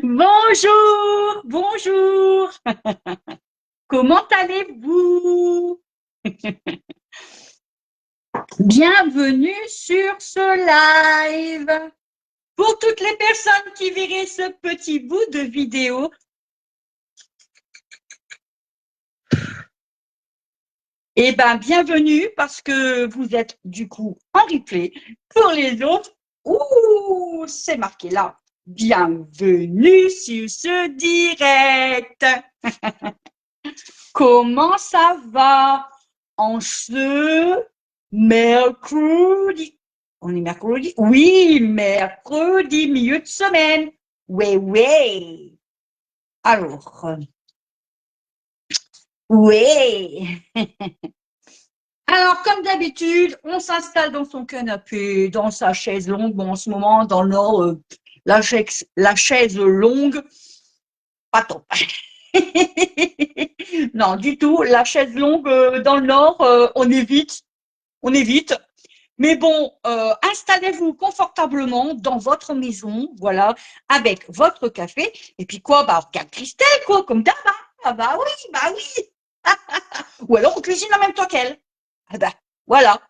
Bonjour, bonjour. Comment allez-vous? Bienvenue sur ce live. Pour toutes les personnes qui verraient ce petit bout de vidéo, eh ben, bienvenue parce que vous êtes du coup en replay. Pour les autres, ouh, c'est marqué là. Bienvenue sur ce direct. Comment ça va en ce mercredi? On est mercredi? Oui, mercredi, milieu de semaine. Ouais, ouais. Alors, ouais. Alors, comme d'habitude, on s'installe dans son canapé, dans sa chaise longue. Bon, en ce moment, dans le Nord, la chaise longue, pas top. Non, du tout. La chaise longue, dans le Nord, on évite. On évite. Mais bon, installez-vous confortablement dans votre maison, voilà, avec votre café. Et puis quoi, bah, on regarde Christelle, quoi, comme d'hab. Hein. Ah bah oui, bah oui. Ou alors on cuisine en même temps qu'elle. Ah bah, voilà.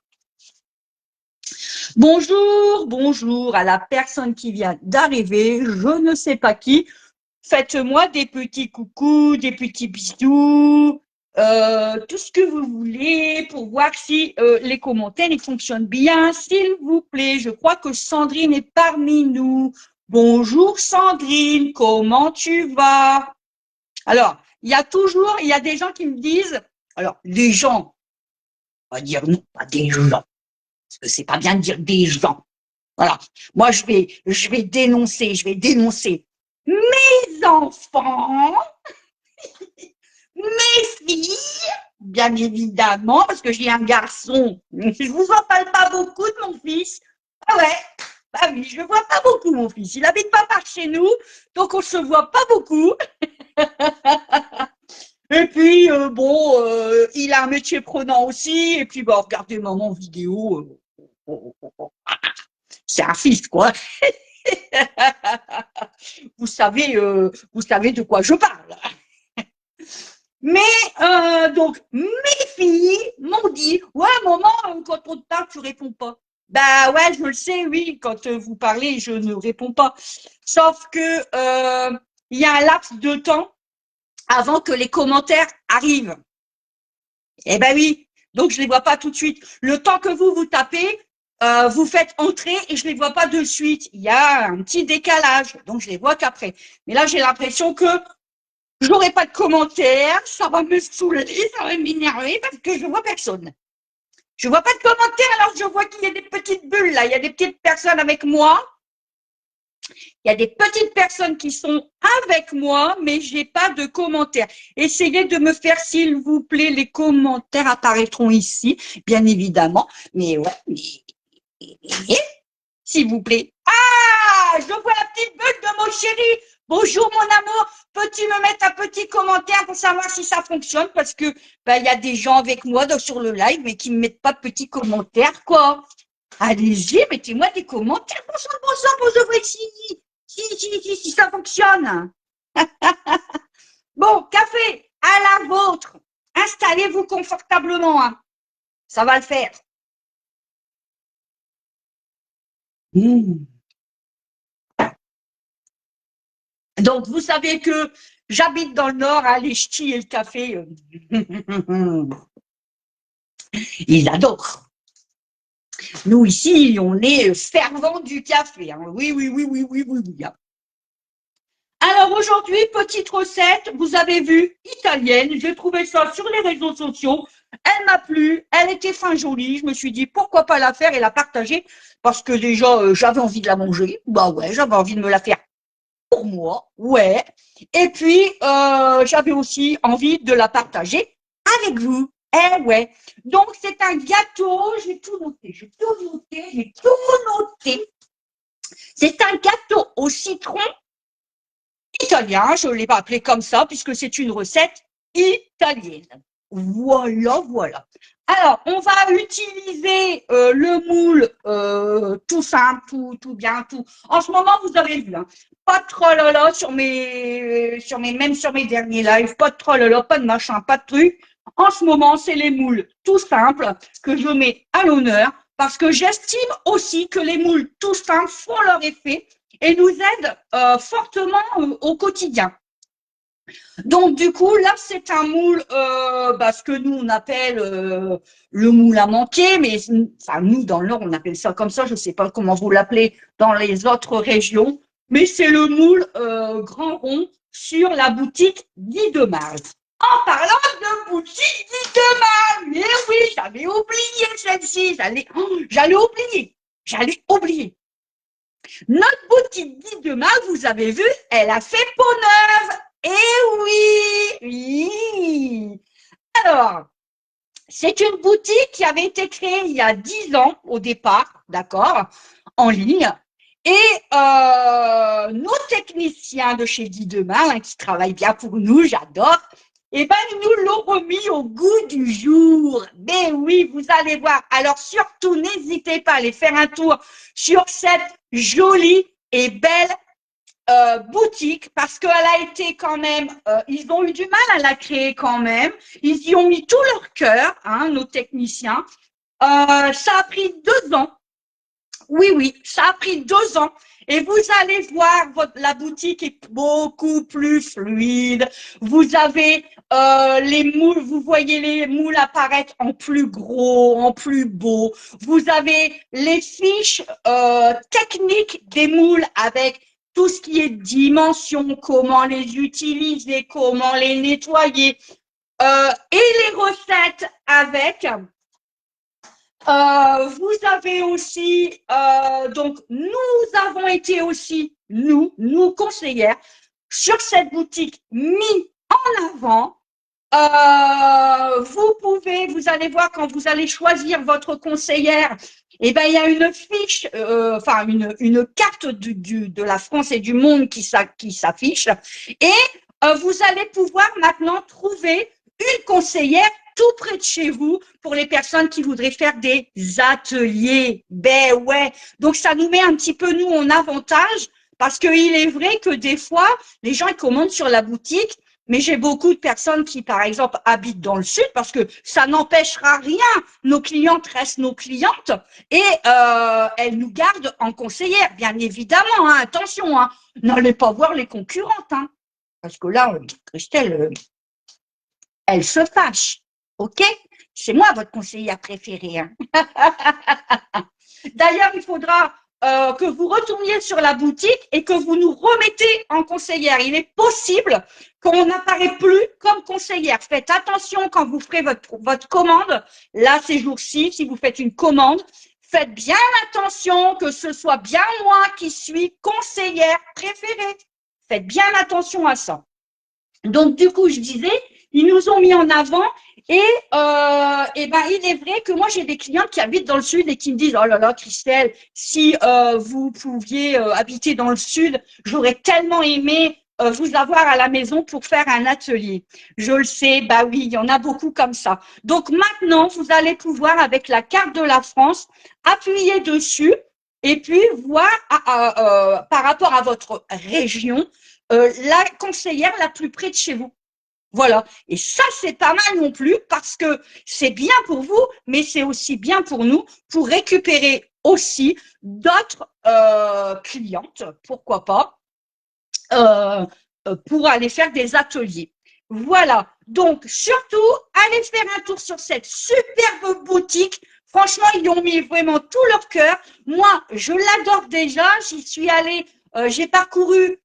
Bonjour, bonjour à la personne qui vient d'arriver, je ne sais pas qui. Faites-moi des petits coucous, des petits bisous, tout ce que vous voulez pour voir si les commentaires ils fonctionnent bien, s'il vous plaît. Je crois que Sandrine est parmi nous. Bonjour Sandrine, comment tu vas? Alors, il y a des gens qui me disent, alors les gens, on va dire non, pas des gens, parce que c'est pas bien de dire des gens. Voilà. Moi, je vais dénoncer mes enfants, mes filles, bien évidemment, parce que j'ai un garçon. Je vous en parle pas beaucoup de mon fils. Ah ouais, bah oui, je le vois pas beaucoup, mon fils. Il habite pas par chez nous, donc on se voit pas beaucoup. Et puis, bon, il a un métier prenant aussi. Et puis, bah, regardez maman vidéo. C'est un fils, quoi. Vous savez de quoi je parle. Mais donc, mes filles m'ont dit, ouais, maman, quand on te parle, tu réponds pas. Bah ouais, je le sais, oui, quand vous parlez, je ne réponds pas. Sauf que il y a un laps de temps avant que les commentaires arrivent. Eh ben oui, donc je les vois pas tout de suite. Le temps que vous tapez, vous faites entrer et je les vois pas de suite. Il y a un petit décalage, donc je les vois qu'après. Mais là, j'ai l'impression que j'aurai pas de commentaires, ça va me saouler, ça va m'énerver parce que je vois personne. Je vois pas de commentaires, alors je vois qu'il y a des petites bulles là, il y a des petites personnes avec moi. Il y a des petites personnes qui sont avec moi, mais j'ai pas de commentaires. Essayez de me faire, s'il vous plaît, les commentaires apparaîtront ici, bien évidemment. Mais ouais, mais s'il vous plaît. Ah, je vois la petite bulle de mon chéri. Bonjour mon amour, peux-tu me mettre un petit commentaire pour savoir si ça fonctionne? Parce que il y a des gens avec moi sur le live, mais qui ne mettent pas de petits commentaires, quoi. Allez-y, mettez-moi des commentaires pour je vois si ça fonctionne. Bon, café, à la vôtre. Installez-vous confortablement. Hein. Ça va le faire. Mmh. Donc, vous savez que j'habite dans le Nord, hein, les ch'tis et le café, ils adorent. Nous, ici, on est fervents du café. Hein. Oui, oui, oui, oui, oui, oui, oui. Hein. Alors, aujourd'hui, petite recette, vous avez vu, italienne. J'ai trouvé ça sur les réseaux sociaux. Elle m'a plu, elle était fin jolie. Je me suis dit, pourquoi pas la faire et la partager parce que déjà, j'avais envie de la manger. Bah ouais, j'avais envie de me la faire pour moi, ouais. Et puis, j'avais aussi envie de la partager avec vous. Eh ouais. Donc, c'est un gâteau, j'ai tout noté, j'ai tout noté, j'ai tout noté. C'est un gâteau au citron italien, je ne l'ai pas appelé comme ça, puisque c'est une recette italienne. Voilà, voilà. Alors, on va utiliser le moule tout simple, tout bien, tout. En ce moment, vous avez vu, hein, pas de trolala même sur mes derniers lives, pas de trolala, pas de machin, pas de truc. En ce moment, c'est les moules tout simples que je mets à l'honneur parce que j'estime aussi que les moules tout simples font leur effet et nous aident fortement au quotidien. Donc, du coup, là, c'est un moule, ce que nous, on appelle le moule à manquer, mais enfin, nous, dans le Nord, on appelle ça comme ça. Je ne sais pas comment vous l'appelez dans les autres régions, mais c'est le moule grand rond sur la boutique Guy de Mars. En parlant de boutique Guy de Mars, mais oui, j'avais oublié celle-ci, j'allais oublier. Notre boutique Guy de Mars, vous avez vu, elle a fait peau neuve. Eh oui, oui. Alors, c'est une boutique qui avait été créée il y a 10 ans au départ, d'accord, en ligne. Et nos techniciens de chez Guy Demain, hein, qui travaillent bien pour nous, j'adore, eh ben, ils nous l'ont remis au goût du jour. Mais oui, vous allez voir. Alors surtout, n'hésitez pas à aller faire un tour sur cette jolie et belle boutique parce qu'elle a été quand même, ils ont eu du mal à la créer quand même. Ils y ont mis tout leur cœur, hein, nos techniciens. Ça a pris 2 ans. Oui, oui, ça a pris 2 ans. Et vous allez voir, la boutique est beaucoup plus fluide. Vous avez les moules, vous voyez les moules apparaître en plus gros, en plus beau. Vous avez les fiches techniques des moules avec tout ce qui est dimension, comment les utiliser, comment les nettoyer, et les recettes avec. Vous avez aussi, donc nous avons été aussi, nous conseillères, sur cette boutique mis en avant. Vous allez voir quand vous allez choisir votre conseillère, eh ben il y a une fiche, enfin une carte de la France et du monde qui s'affiche, et vous allez pouvoir maintenant trouver une conseillère tout près de chez vous pour les personnes qui voudraient faire des ateliers. Ben ouais, donc ça nous met un petit peu nous en avantage parce qu'il est vrai que des fois les gens ils commandent sur la boutique. Mais j'ai beaucoup de personnes qui, par exemple, habitent dans le sud parce que ça n'empêchera rien. Nos clientes restent nos clientes et elles nous gardent en conseillère, bien évidemment. Hein, attention, hein, n'allez pas voir les concurrentes. Hein, parce que là, Christelle, elle se fâche. OK? C'est moi votre conseillère préférée. Hein. D'ailleurs, il faudra que vous retourniez sur la boutique et que vous nous remettez en conseillère. Il est possible qu'on n'apparaît plus comme conseillère. Faites attention quand vous ferez votre commande. Là, ces jours-ci, si vous faites une commande, faites bien attention que ce soit bien moi qui suis conseillère préférée. Faites bien attention à ça. Donc, du coup, je disais, ils nous ont mis en avant et ben, il est vrai que moi, j'ai des clients qui habitent dans le sud et qui me disent, oh là là, Christelle, si vous pouviez habiter dans le sud, j'aurais tellement aimé vous avoir à la maison pour faire un atelier. Je le sais, bah oui, il y en a beaucoup comme ça. Donc maintenant, vous allez pouvoir, avec la carte de la France, appuyer dessus et puis voir par rapport à votre région, la conseillère la plus près de chez vous. Voilà. Et ça, c'est pas mal non plus parce que c'est bien pour vous, mais c'est aussi bien pour nous pour récupérer aussi d'autres clientes, pourquoi pas, pour aller faire des ateliers. Voilà. Donc, surtout, allez faire un tour sur cette superbe boutique. Franchement, ils ont mis vraiment tout leur cœur. Moi, je l'adore déjà. J'y suis allée, j'ai parcouru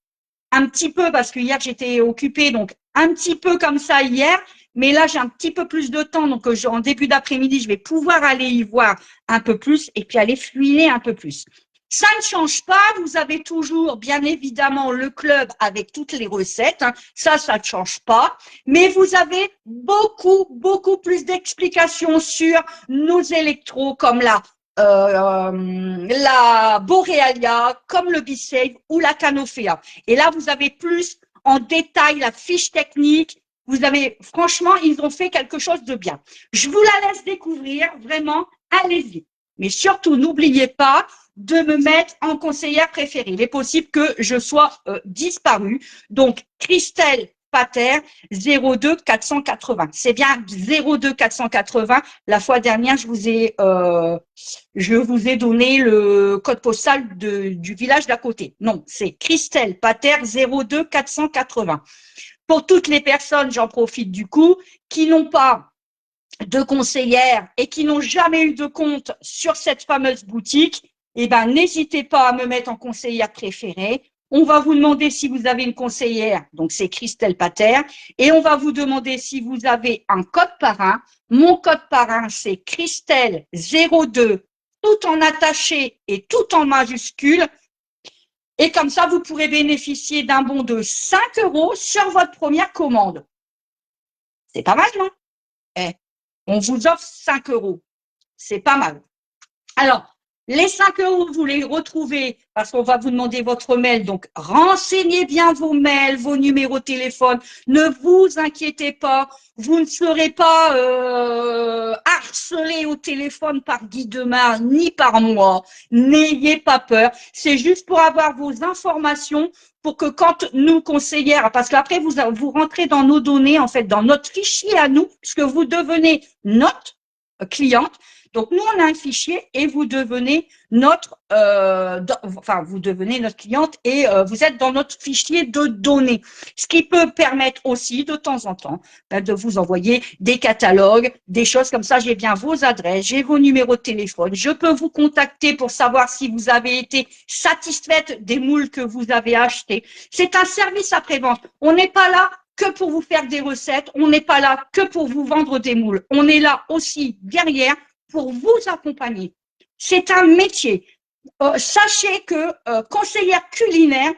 un petit peu parce que hier j'étais occupée, donc un petit peu comme ça hier, mais là j'ai un petit peu plus de temps, donc en début d'après-midi je vais pouvoir aller y voir un peu plus et puis aller fouiner un peu plus. Ça ne change pas, vous avez toujours bien évidemment le club avec toutes les recettes, hein. Ça ne change pas, mais vous avez beaucoup plus d'explications sur nos électros comme la Borealia, comme le B-Save ou la Canofea. Et là, vous avez plus en détail la fiche technique Vous avez, franchement, ils ont fait quelque chose de bien. Je vous la laisse découvrir, vraiment, allez-y. Mais surtout, n'oubliez pas de me mettre en conseillère préférée. Il est possible que je sois disparue. Donc, Christelle Pater, 02 480. C'est bien 02 480. La fois dernière, je vous ai donné le code postal du village d'à côté. Non, c'est Christelle Pater, 02 480. Pour toutes les personnes, j'en profite du coup, qui n'ont pas de conseillère et qui n'ont jamais eu de compte sur cette fameuse boutique, eh ben, n'hésitez pas à me mettre en conseillère préférée. On va vous demander si vous avez une conseillère, donc c'est Christelle Pater, et on va vous demander si vous avez un code parrain. Mon code parrain, c'est Christelle 02, tout en attaché et tout en majuscule. Et comme ça, vous pourrez bénéficier d'un bon de 5 € sur votre première commande. C'est pas mal, non? On vous offre 5 €. C'est pas mal. Alors, les 5 €, vous les retrouvez parce qu'on va vous demander votre mail. Donc, renseignez bien vos mails, vos numéros de téléphone. Ne vous inquiétez pas. Vous ne serez pas harcelé au téléphone par Guy Demar ni par moi. N'ayez pas peur. C'est juste pour avoir vos informations pour que quand nous, conseillères, parce qu'après, vous rentrez dans nos données, en fait, dans notre fichier à nous, puisque vous devenez notre cliente. Donc, nous, on a un fichier et vous devenez notre cliente et vous êtes dans notre fichier de données. Ce qui peut permettre aussi, de temps en temps, de vous envoyer des catalogues, des choses comme ça. J'ai bien vos adresses, j'ai vos numéros de téléphone. Je peux vous contacter pour savoir si vous avez été satisfaite des moules que vous avez achetés. C'est un service après-vente. On n'est pas là que pour vous faire des recettes. On n'est pas là que pour vous vendre des moules. On est là aussi derrière pour vous accompagner. C'est un métier. Sachez que conseillère culinaire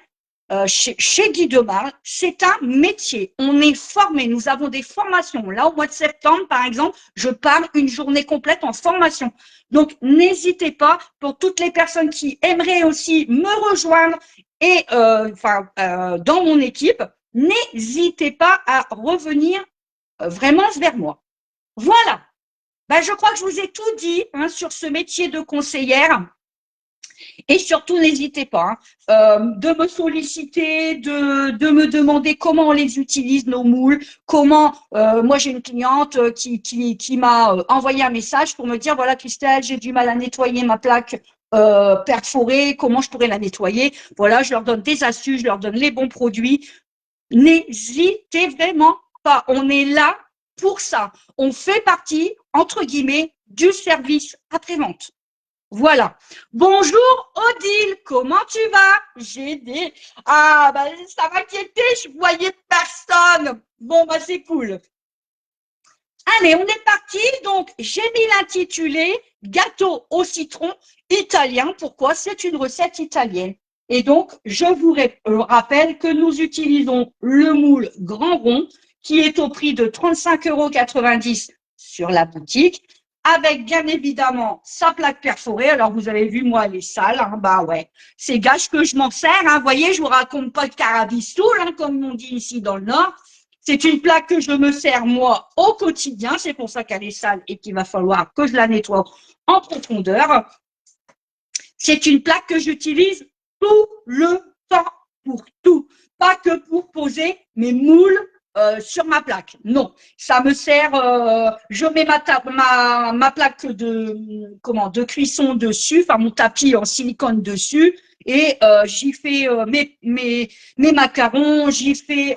chez Guy Demar, c'est un métier. On est formé. Nous avons des formations. Là, au mois de septembre, par exemple, je pars une journée complète en formation. Donc, n'hésitez pas pour toutes les personnes qui aimeraient aussi me rejoindre et dans mon équipe, n'hésitez pas à revenir vraiment vers moi. Voilà. Ben, je crois que je vous ai tout dit sur ce métier de conseillère. Et surtout, n'hésitez pas de me solliciter, de me demander comment on les utilise, nos moules, comment, moi j'ai une cliente qui m'a envoyé un message pour me dire, voilà Christelle, j'ai du mal à nettoyer ma plaque perforée, comment je pourrais la nettoyer. Voilà, je leur donne des astuces, je leur donne les bons produits. N'hésitez vraiment pas, on est là pour ça. On fait partie, entre guillemets, du service après-vente. Voilà. Bonjour Odile, comment tu vas? Ah, bah, ça m'inquiétait, je voyais personne. Bon, bah, c'est cool. Allez, on est parti. Donc, j'ai mis l'intitulé gâteau au citron italien. Pourquoi? C'est une recette italienne. Et donc, je vous rappelle que nous utilisons le moule grand rond qui est au prix de 35,90 € sur la boutique, avec bien évidemment sa plaque perforée. Alors, vous avez vu, moi, elle est sale. Bah ouais, c'est gâche que je m'en sers. Vous voyez, je vous raconte pas de carabistoule, comme on dit ici dans le Nord. C'est une plaque que je me sers, moi, au quotidien. C'est pour ça qu'elle est sale et qu'il va falloir que je la nettoie en profondeur. C'est une plaque que j'utilise tout le temps pour tout. Pas que pour poser mes moules sur ma plaque. Non, ça me sert. Je mets ma plaque de cuisson dessus, enfin mon tapis en silicone dessus, et j'y fais mes macarons, j'y fais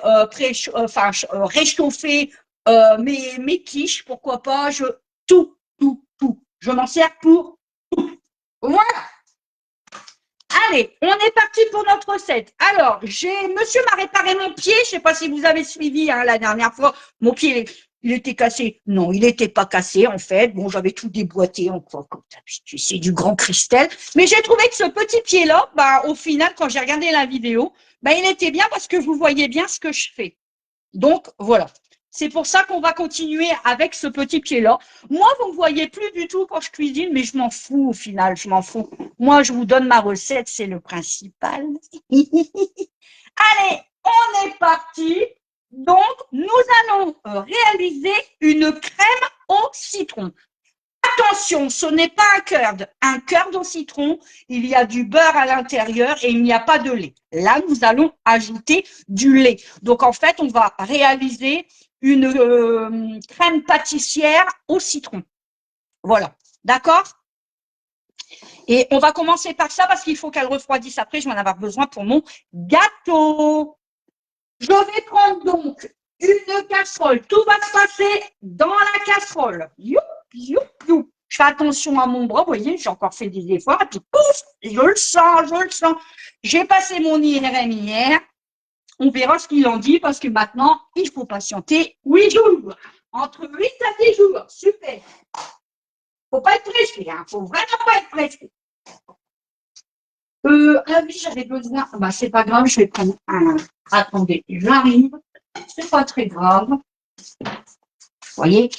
réchauffer mes quiches, pourquoi pas. Tout. Je m'en sers pour tout. Voilà. Allez, on est parti pour notre recette. Alors, monsieur m'a réparé mon pied. Je ne sais pas si vous avez suivi la dernière fois. Mon pied, il était cassé. Non, il n'était pas cassé en fait. Bon, j'avais tout déboîté encore comme d'habitude. C'est du grand Christelle. Mais j'ai trouvé que ce petit pied-là, au final, quand j'ai regardé la vidéo, il était bien parce que vous voyez bien ce que je fais. Donc, voilà. C'est pour ça qu'on va continuer avec ce petit pied-là. Moi, vous ne me voyez plus du tout quand je cuisine, mais je m'en fous au final, je m'en fous. Moi, je vous donne ma recette, c'est le principal. Allez, on est parti. Donc, nous allons réaliser une crème au citron. Attention, ce n'est pas un curd au citron, il y a du beurre à l'intérieur et il n'y a pas de lait. Là, nous allons ajouter du lait. Donc, en fait, on va réaliser une crème pâtissière au citron. Voilà, d'accord? Et on va commencer par ça parce qu'il faut qu'elle refroidisse après, je vais en avoir besoin pour mon gâteau. Je vais prendre donc une casserole. Tout va se passer dans la casserole. Youp, youp, youp. Je fais attention à mon bras, vous voyez, j'ai encore fait des efforts, et puis pouf, je le sens, je le sens. J'ai passé mon IRM hier, on verra ce qu'il en dit, parce que maintenant, il faut patienter 8 jours. Entre 8 à 10 jours, super. Faut pas être pressé, hein, faut vraiment pas être pressé. Ah oui, j'avais besoin, bah c'est pas grave, je vais prendre un, attendez, j'arrive, c'est pas très grave. Vous voyez,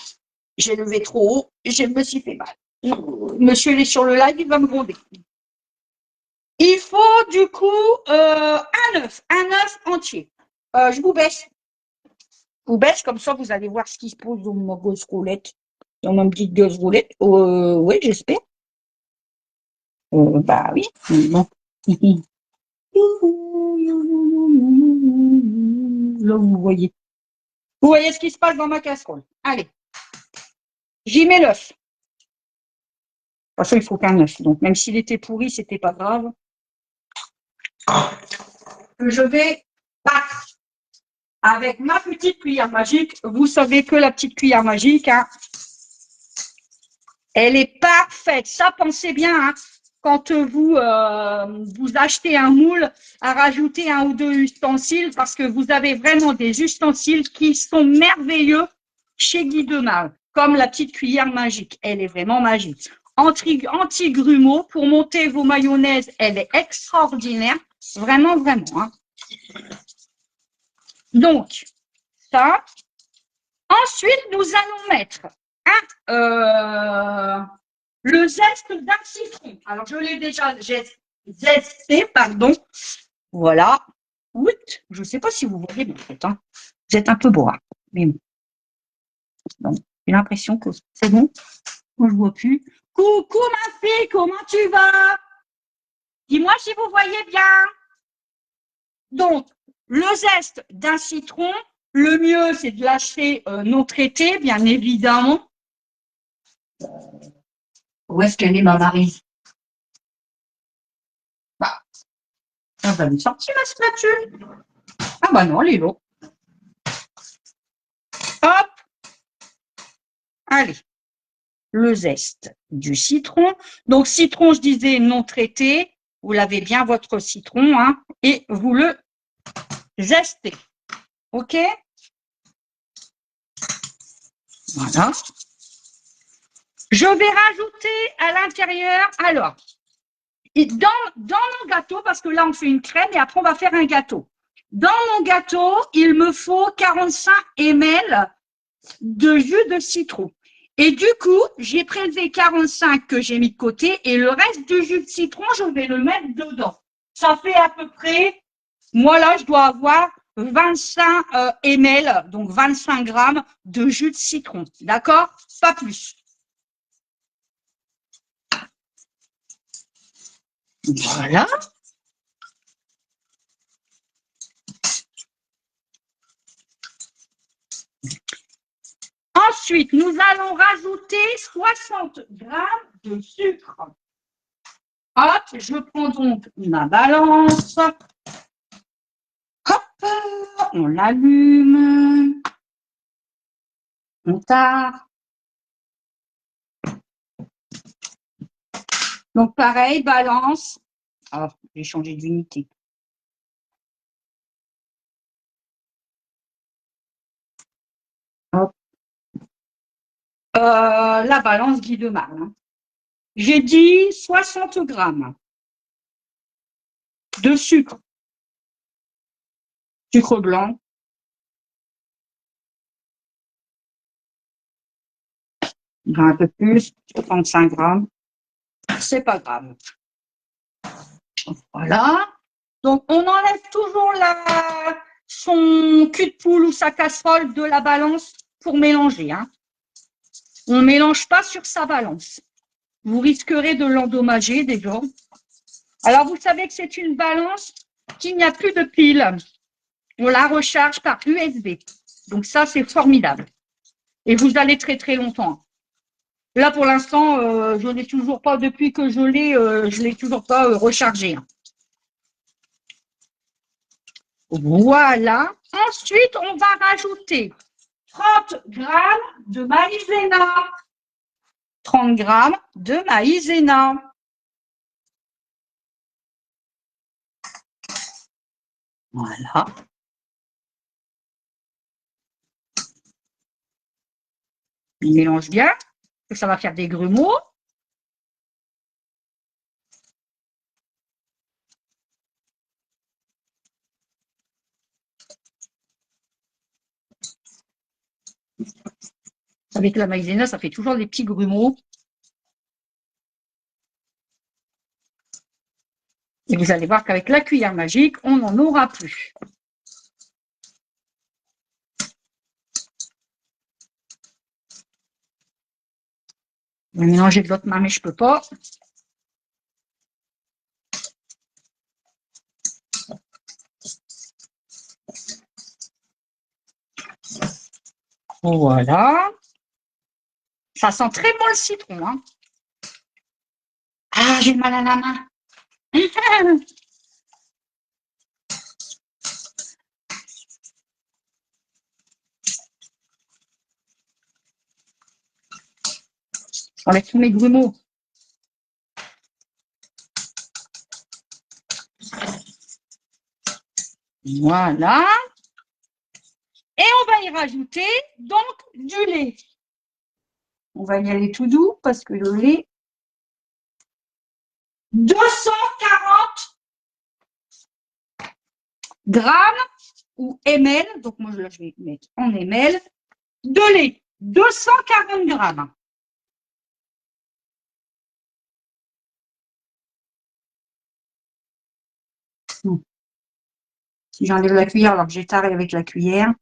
j'ai levé trop haut, je me suis fait mal. Monsieur, il est sur le live, il va me gronder. Il faut du coup un œuf entier. Je vous baisse. Je vous baisse, comme ça vous allez voir ce qui se pose dans ma grosse roulette. Dans ma petite grosse roulette. Oui, j'espère. Bah oui. Bon. Là, vous voyez. Vous voyez ce qui se passe dans ma casserole. Allez. J'y mets l'œuf. De toute façon, il faut qu'un œuf. Donc, même s'il était pourri, c'était pas grave. Je vais battre avec ma petite cuillère magique. Vous savez que la petite cuillère magique, hein, elle est parfaite. Ça, pensez bien, hein, quand vous achetez un moule, à rajouter un ou deux ustensiles, parce que vous avez vraiment des ustensiles qui sont merveilleux chez Guy Demar, comme la petite cuillère magique. Elle est vraiment magique. Anti-grumeaux, pour monter vos mayonnaises, elle est extraordinaire. Vraiment, vraiment. Hein. Donc, ça. Ensuite, nous allons mettre le zeste d'un citron. Alors, je l'ai déjà zesté, pardon. Voilà. Oui, je ne sais pas si vous voyez, mais en fait, hein, vous êtes un peu beau. Hein, mais bon, j'ai l'impression que c'est bon. Moi, je ne vois plus. Coucou, ma fille, comment tu vas? Dis-moi si vous voyez bien. Donc, le zeste d'un citron, le mieux, c'est de l'acheter non traité, bien évidemment. Où est-ce qu'elle est, ma Marie? Bah, elle va me sortir la spatule. Ah bah non, elle est là. Hop, allez, le zeste du citron. Donc, citron, je disais non traité. Vous lavez bien votre citron, hein, et vous le zestez. OK? Voilà. Je vais rajouter à l'intérieur, alors, dans mon gâteau, parce que là, on fait une crème et après, on va faire un gâteau. Dans mon gâteau, il me faut 45 ml de jus de citron. Et du coup, j'ai prélevé 45 que j'ai mis de côté et le reste du jus de citron, je vais le mettre dedans. Ça fait à peu près, moi là, je dois avoir 25 ml, donc 25 grammes de jus de citron. D'accord? Pas plus. Voilà. Ensuite, nous allons rajouter 60 grammes de sucre. Hop, je prends donc ma balance. Hop, on l'allume. On tard. Donc, pareil, balance. Oh, j'ai changé d'unité. La balance Guy Demar. Hein. J'ai dit 60 grammes de sucre. Sucre blanc. Un peu plus, 35 grammes. C'est pas grave. Voilà. Donc, on enlève toujours son cul de poule ou sa casserole de la balance pour mélanger. Hein. On ne mélange pas sur sa balance. Vous risquerez de l'endommager déjà. Alors, vous savez que c'est une balance qui n'y a plus de pile. On la recharge par USB. Donc ça, c'est formidable. Et vous allez très très longtemps. Là, pour l'instant, je n'ai toujours pas, depuis que je l'ai toujours pas rechargé. Voilà. Ensuite, on va rajouter 30 grammes de maïzena. 30 grammes de maïzena. Voilà. On mélange bien, que ça va faire des grumeaux. Avec la maïzena, ça fait toujours des petits grumeaux. Et vous allez voir qu'avec la cuillère magique, on n'en aura plus. Je vais mélanger de l'autre main, mais je ne peux pas. Voilà. Ça sent très bon le citron. Hein. Ah, j'ai mal à la main. J'enlève tous mes grumeaux. Voilà. Et on va y rajouter donc du lait. On va y aller tout doux parce que le lait, 240 grammes ou ml, donc moi je vais mettre en ml, de lait, 240 grammes. Si j'enlève la cuillère alors que j'ai taré avec la cuillère.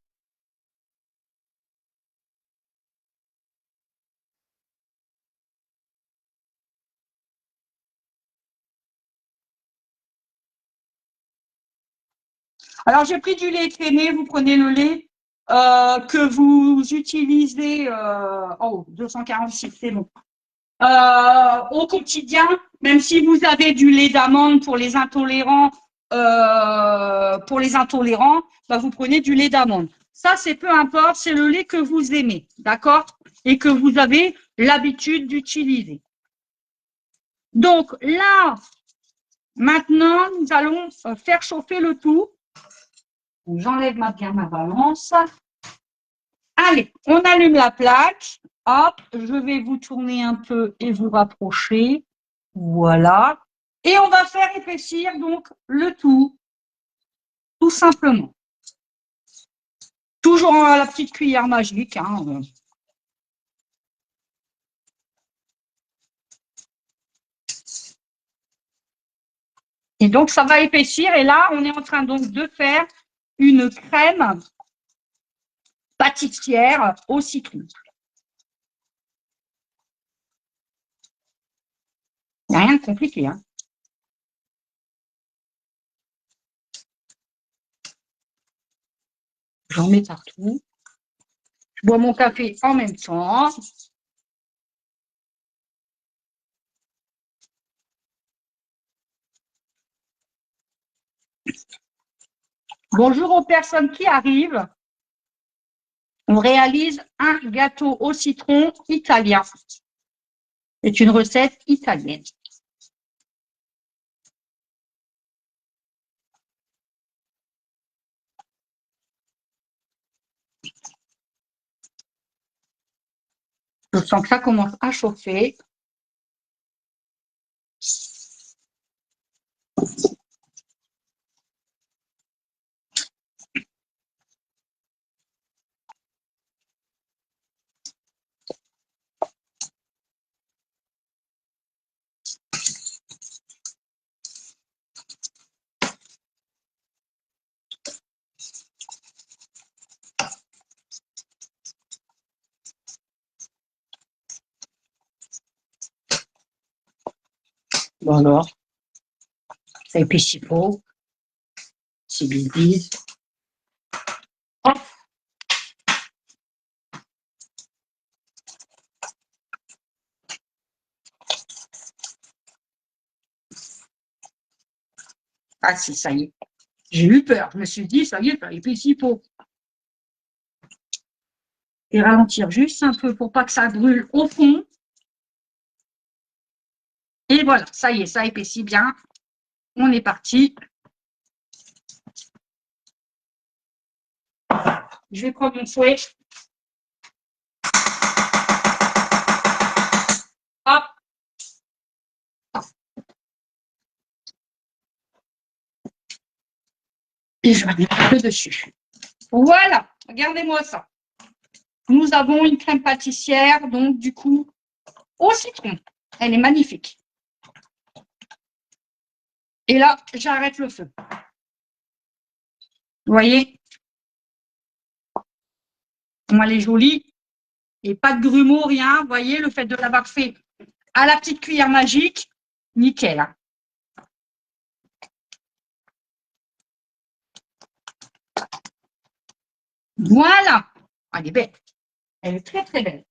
Alors j'ai pris du lait crémé, vous prenez le lait que vous utilisez, 246, c'est bon. Au quotidien, même si vous avez du lait d'amande pour les intolérants, bah, vous prenez du lait d'amande. Ça, c'est peu importe, c'est le lait que vous aimez, d'accord? Et que vous avez l'habitude d'utiliser. Donc là, maintenant, nous allons faire chauffer le tout. J'enlève bien ma balance. Allez, on allume la plaque. Hop, je vais vous tourner un peu et vous rapprocher. Voilà. Et on va faire épaissir donc le tout simplement. Toujours à la petite cuillère magique. Hein. Et donc, ça va épaissir. Et là, on est en train donc de faire une crème pâtissière au citron. Il n'y a rien de compliqué. Hein. J'en mets partout. Je bois mon café en même temps. Bonjour aux personnes qui arrivent. On réalise un gâteau au citron italien. C'est une recette italienne. Je sens que ça commence à chauffer. Bon alors, ça épaissit pas. C'est bise. Hop. Ah si, ça y est. J'ai eu peur. Je me suis dit, ça y est, ça épaissit pas. Et ralentir juste un peu pour pas que ça brûle au fond. Et voilà, ça y est, ça épaissit bien. On est parti. Je vais prendre mon fouet. Hop. Et je vais mettre le dessus. Voilà, regardez-moi ça. Nous avons une crème pâtissière, donc du coup, au citron. Elle est magnifique. Et là, j'arrête le feu. Vous voyez, comment elle est jolie. Et pas de grumeaux, rien. Vous voyez, le fait de l'avoir fait à la petite cuillère magique, nickel. Hein. Voilà. Elle est belle. Elle est très, très belle.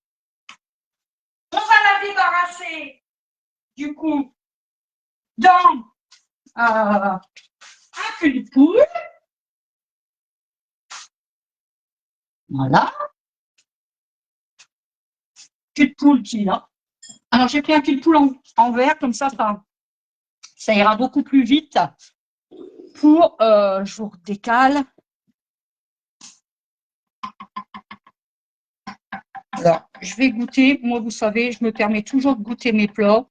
On va la débarrasser, du coup, dans un cul de poule. Voilà. Cul de poule qui est là. Alors, j'ai pris un cul de poule en verre, comme ça ira beaucoup plus vite. Pour, je vous décale. Alors, je vais goûter. Moi, vous savez, je me permets toujours de goûter mes plats.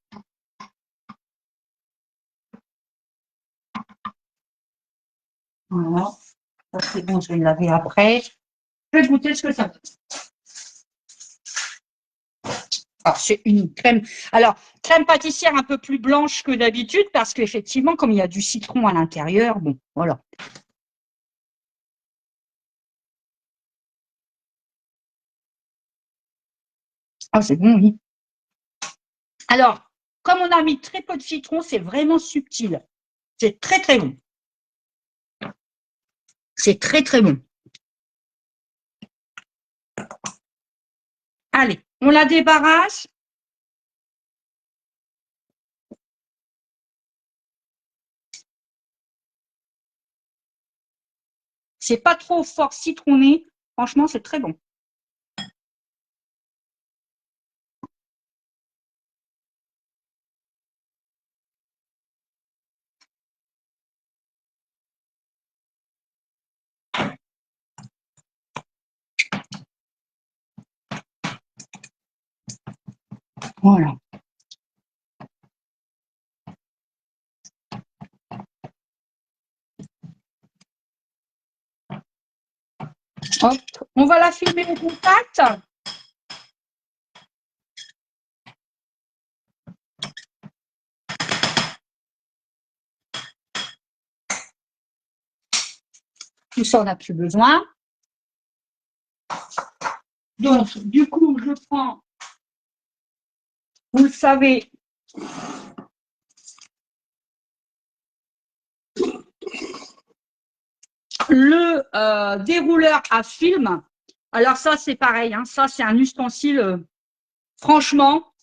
Voilà. Ça, c'est bon, je vais le laver après. Je vais goûter ce que ça donne. Alors, c'est une crème. Alors, crème pâtissière un peu plus blanche que d'habitude parce qu'effectivement, comme il y a du citron à l'intérieur, bon, voilà. Ah, c'est bon, oui. Alors, comme on a mis très peu de citron, c'est vraiment subtil. C'est très, très bon. C'est très, très bon. Allez, on la débarrasse. C'est pas trop fort citronné. Franchement, c'est très bon. Voilà. Hop, on va la filmer au contact. Tout ça, on n'a plus besoin. Donc, du coup, je prends, vous le savez, le dérouleur à film. Alors ça, c'est pareil. Hein, ça, c'est un ustensile, franchement,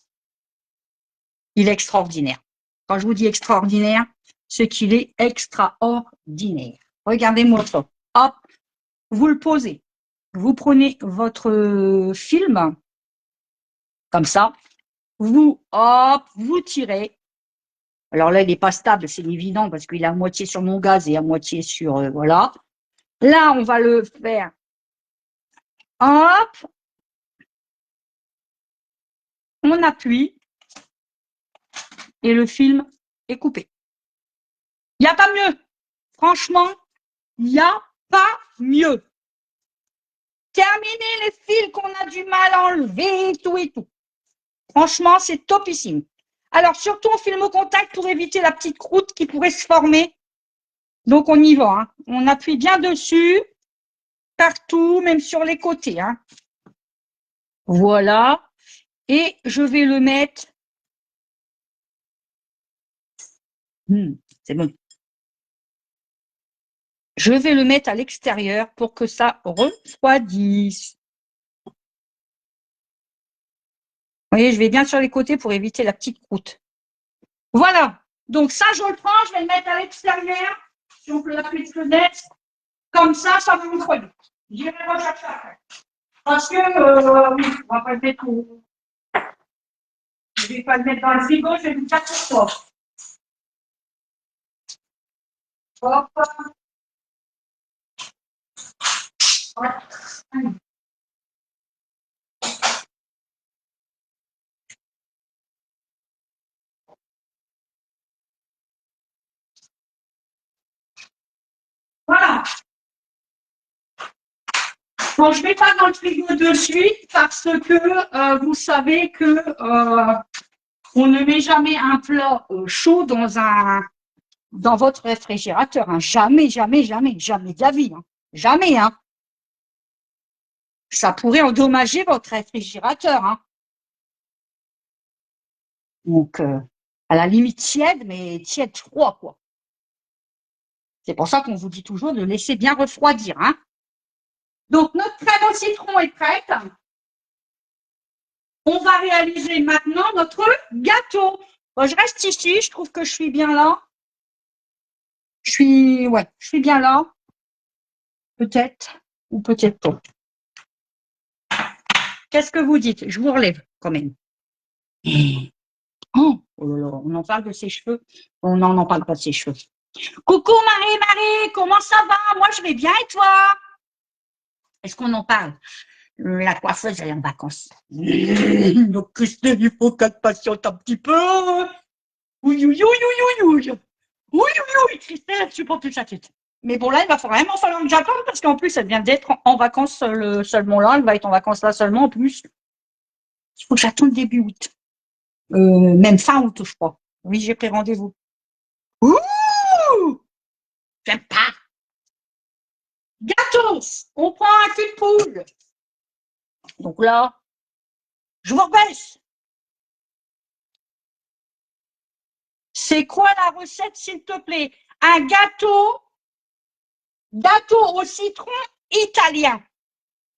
il est extraordinaire. Quand je vous dis extraordinaire, c'est qu'il est extraordinaire. Regardez-moi ça. Hop, vous le posez. Vous prenez votre film, comme ça. Hop, vous tirez. Alors là, il n'est pas stable, c'est évident, parce qu'il est à moitié sur mon gaz et à moitié sur... voilà. Là, on va le faire. Hop. On appuie. Et le film est coupé. Il n'y a pas mieux. Franchement, il n'y a pas mieux. Terminer les fils qu'on a du mal à enlever, tout et tout. Franchement, c'est topissime. Alors, surtout, on filme au contact pour éviter la petite croûte qui pourrait se former. Donc, on y va. Hein. On appuie bien dessus, partout, même sur les côtés. Hein. Voilà. Et je vais le mettre C'est bon. Je vais le mettre à l'extérieur pour que ça refroidisse. Vous voyez, je vais bien sur les côtés pour éviter la petite croûte. Voilà. Donc ça, je le prends, je vais le mettre à l'extérieur. Si on peut l'appeler de fenêtre. Comme ça va me refroidir. J'irai rechercher après. Parce que, oui, on va pas le mettre je vais pas le mettre dans le frigo, je vais le faire pour toi. Hop. Voilà. Bon, je ne mets pas dans le frigo de suite parce que vous savez que on ne met jamais un plat chaud dans votre réfrigérateur. Hein. Jamais, jamais, jamais, jamais de la vie. Hein. Jamais. Hein. Ça pourrait endommager votre réfrigérateur. Hein. Donc, à la limite tiède, mais tiède froid, quoi. C'est pour ça qu'on vous dit toujours de laisser bien refroidir. Hein. Donc, notre crème au citron est prête. On va réaliser maintenant notre gâteau. Bon, je reste ici, je trouve que je suis bien là. Je suis bien là. Peut-être, ou peut-être pas. Qu'est-ce que vous dites? Je vous relève quand même. Oh là là, on en parle de ses cheveux. Oh non, on n'en parle pas de ses cheveux. Coucou Marie, comment ça va? Moi, je vais bien et toi? Est-ce qu'on en parle? La coiffeuse, elle est en vacances. Donc, Christelle, il faut qu'elle patiente un petit peu. Oui, oui, oui, oui, oui, oui. Oui, oui, oui, Christelle, elle supporte plus sa tête. Mais bon, là, il va vraiment falloir que j'attende parce qu'en plus, elle vient d'être en vacances seulement là. Elle va être en vacances là seulement en plus. Il faut que j'attende début août. Même fin août, je crois. Oui, j'ai pris rendez-vous. Ouh! J'aime pas. Gâteau! On prend un cul de poule. Donc là, je vous rebaisse. C'est quoi la recette, s'il te plaît? Un gâteau au citron italien.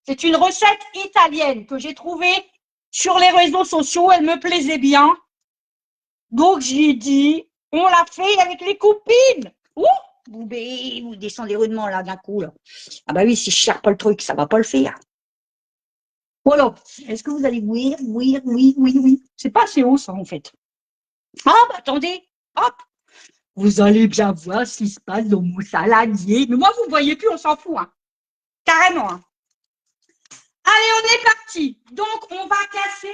C'est une recette italienne que j'ai trouvée sur les réseaux sociaux. Elle me plaisait bien. Donc, j'ai dit, on l'a fait avec les copines. Ouh, vous descendez rudement là d'un coup. Là. Ah bah oui, si je cherche pas le truc, ça va pas le faire. Voilà. Est-ce que vous allez bouillir? Oui, oui, oui, oui. C'est pas assez haut, ça, en fait. Ah, bah attendez. Hop. Vous allez bien voir ce qui se passe dans mon saladier. Mais moi, vous ne voyez plus, on s'en fout. Hein. Carrément. Hein. Allez, on est parti. Donc, on va casser.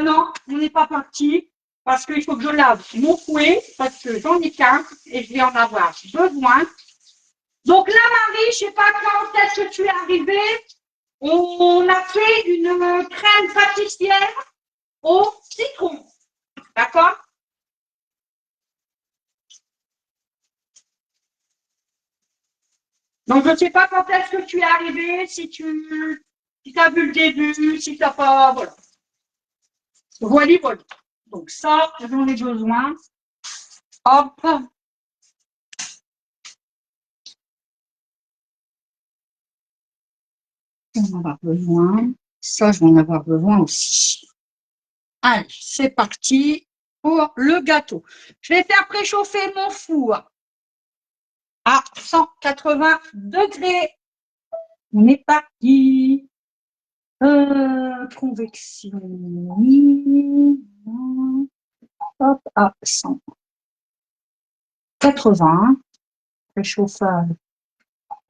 Non, on n'est pas parti. Parce qu'il faut que je lave mon fouet. Parce que j'en ai qu'un. Et je vais en avoir besoin. Donc là, Marie, je ne sais pas quand est-ce que tu es arrivée. On a fait une crème pâtissière au citron. D'accord? Donc, je ne sais pas quand est-ce que tu es arrivé, si tu as vu le début, si tu n'as pas. Voilà. Voilà, voilà. Donc, ça, j'en ai besoin. Hop. On va en avoir besoin. Ça, je vais en avoir besoin aussi. Allez, c'est parti pour le gâteau. Je vais faire préchauffer mon four à 180 degrés. On est parti. Convection. Hop, à 180. Préchauffage,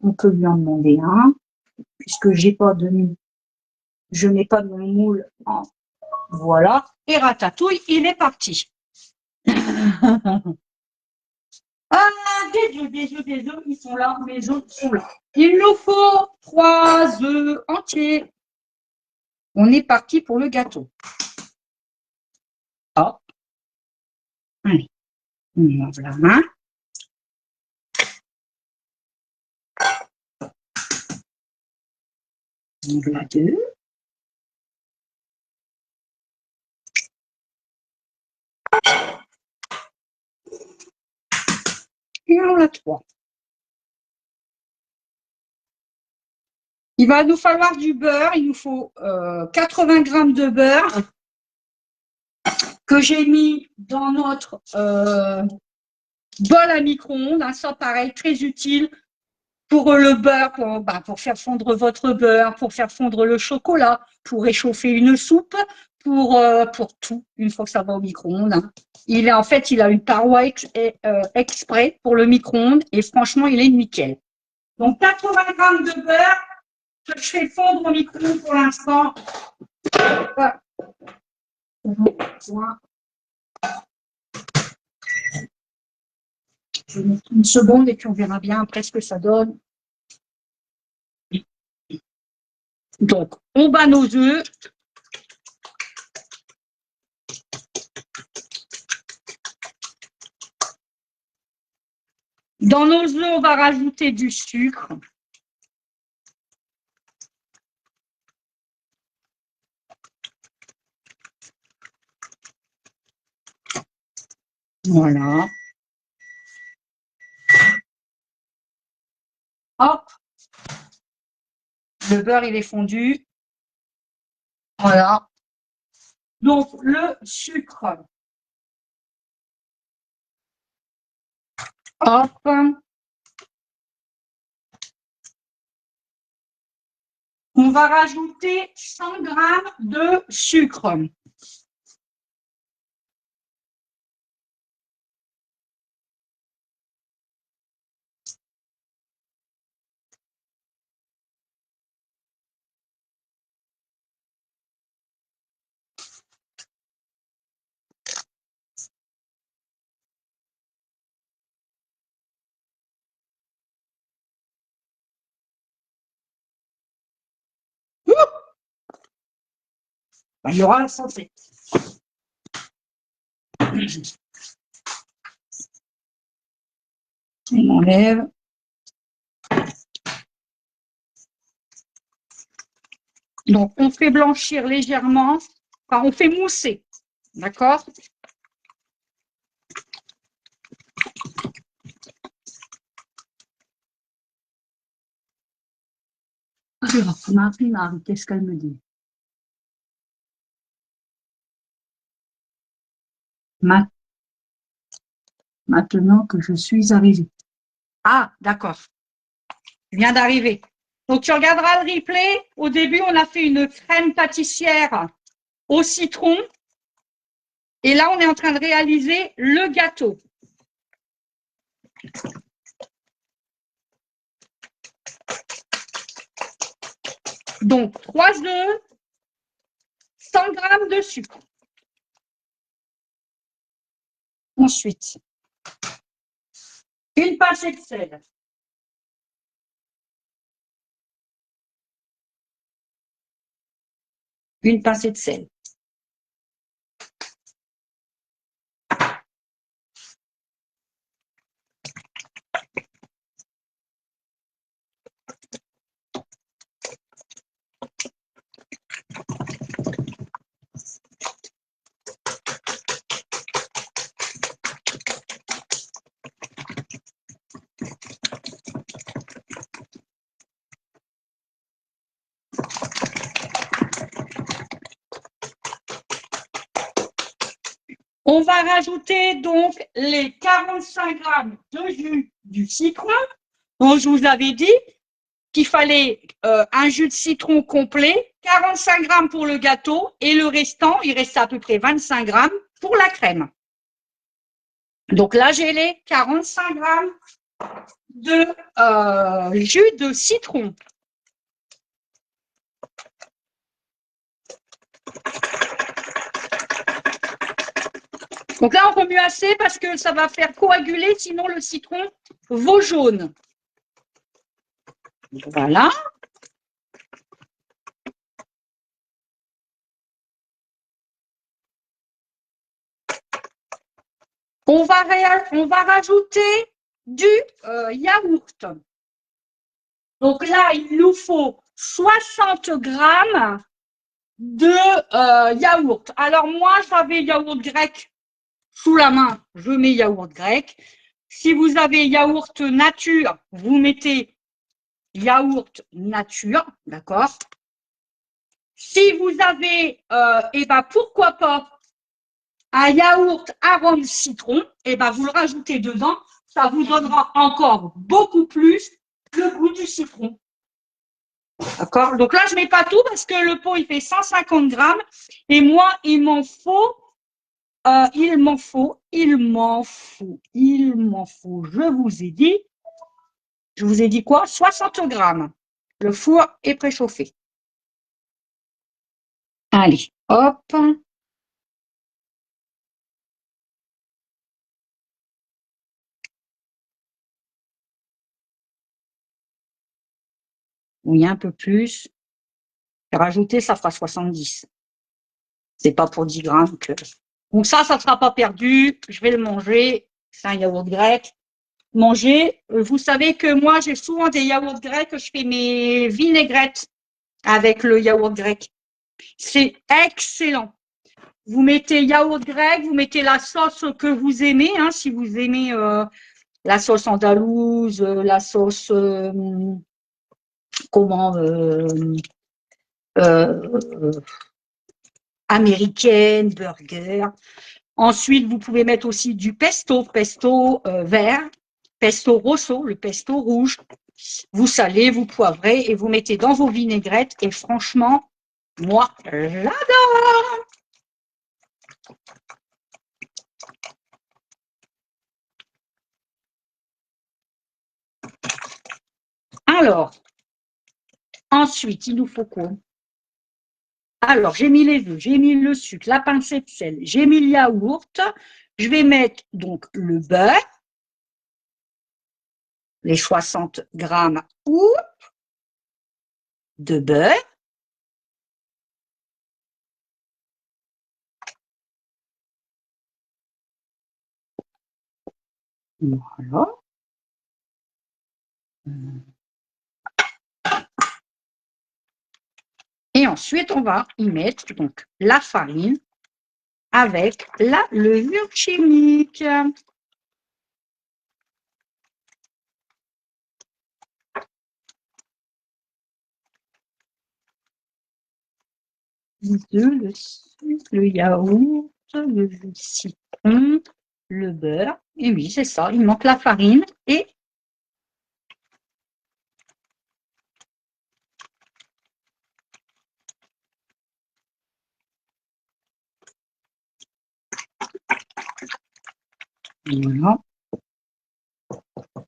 on peut lui en demander un. Puisque je n'ai pas de mon moule. Voilà. Et ratatouille, il est parti. Ah, des œufs, ils sont là, mes œufs sont là. Il nous faut 3 œufs entiers. On est parti pour le gâteau. Hop. Allez, on en voilà un. On voilà deux. Et on a 3. Il va nous falloir du beurre. Il nous faut 80 grammes de beurre que j'ai mis dans notre bol à micro-ondes. Hein, ça, pareil, très utile pour le beurre, pour faire fondre votre beurre, pour faire fondre le chocolat, pour réchauffer une soupe, pour tout, une fois que ça va au micro-ondes. Hein. Il a une paroi exprès pour le micro-ondes et franchement, il est nickel. Donc, 80 grammes de beurre que je fais fondre au micro-ondes pour l'instant. Je vais mettre une seconde et puis on verra bien après ce que ça donne. Donc, on bat nos œufs. Dans nos œufs, on va rajouter du sucre. Voilà. Hop. Le beurre, il est fondu. Voilà. Donc, le sucre. Hop. On va rajouter 100 grammes de sucre. Il y aura la santé. On enlève. Donc, on fait blanchir légèrement. Enfin, on fait mousser. D'accord? Marie, qu'est-ce qu'elle me dit? Maintenant que je suis arrivée. Ah, d'accord. Je viens d'arriver. Donc, tu regarderas le replay. Au début, on a fait une crème pâtissière au citron. Et là, on est en train de réaliser le gâteau. Donc, 3 œufs, 100 grammes de sucre. Ensuite, une pincée de sel. Une pincée de sel. On va rajouter donc les 45 grammes de jus du citron. Donc, je vous avais dit qu'il fallait un jus de citron complet, 45 grammes pour le gâteau et le restant, il reste à peu près 25 grammes pour la crème. Donc là, j'ai les 45 grammes de jus de citron. Donc là, on remue assez parce que ça va faire coaguler, sinon le citron vaut jaune. Voilà. On va rajouter du yaourt. Donc là, il nous faut 60 grammes de yaourt. Alors moi, j'avais yaourt grec sous la main, je mets yaourt grec. Si vous avez yaourt nature, vous mettez yaourt nature, d'accord? Si vous avez, eh ben, pourquoi pas un yaourt arôme citron, eh ben, vous le rajoutez dedans, ça vous donnera encore beaucoup plus le goût du citron. D'accord? Donc là, je ne mets pas tout parce que le pot, il fait 150 grammes et moi, il m'en faut, je vous ai dit quoi? 60 grammes. Le four est préchauffé. Allez, hop. Oui, un peu plus. Rajouter, ça fera 70. C'est pas pour 10 grammes que. Donc ça ne sera pas perdu. Je vais le manger. C'est un yaourt grec. Manger. Vous savez que moi, j'ai souvent des yaourts grecs. Je fais mes vinaigrettes avec le yaourt grec. C'est excellent. Vous mettez yaourt grec, vous mettez la sauce que vous aimez. Hein, si vous aimez la sauce andalouse, la sauce comment américaine, burger. Ensuite, vous pouvez mettre aussi du pesto, pesto vert, pesto rosso, le pesto rouge. Vous salez, vous poivrez et vous mettez dans vos vinaigrettes. Et franchement, moi, j'adore. Alors, ensuite, il nous faut quoi? Alors, j'ai mis les œufs, j'ai mis le sucre, la pincée de sel, j'ai mis le yaourt. Je vais mettre donc le beurre, les 60 grammes ou de beurre. Voilà. Et ensuite, on va y mettre donc la farine avec la levure chimique. Le sucre, le yaourt, le jus de citron, le beurre. Et oui, c'est ça, il manque la farine et voilà.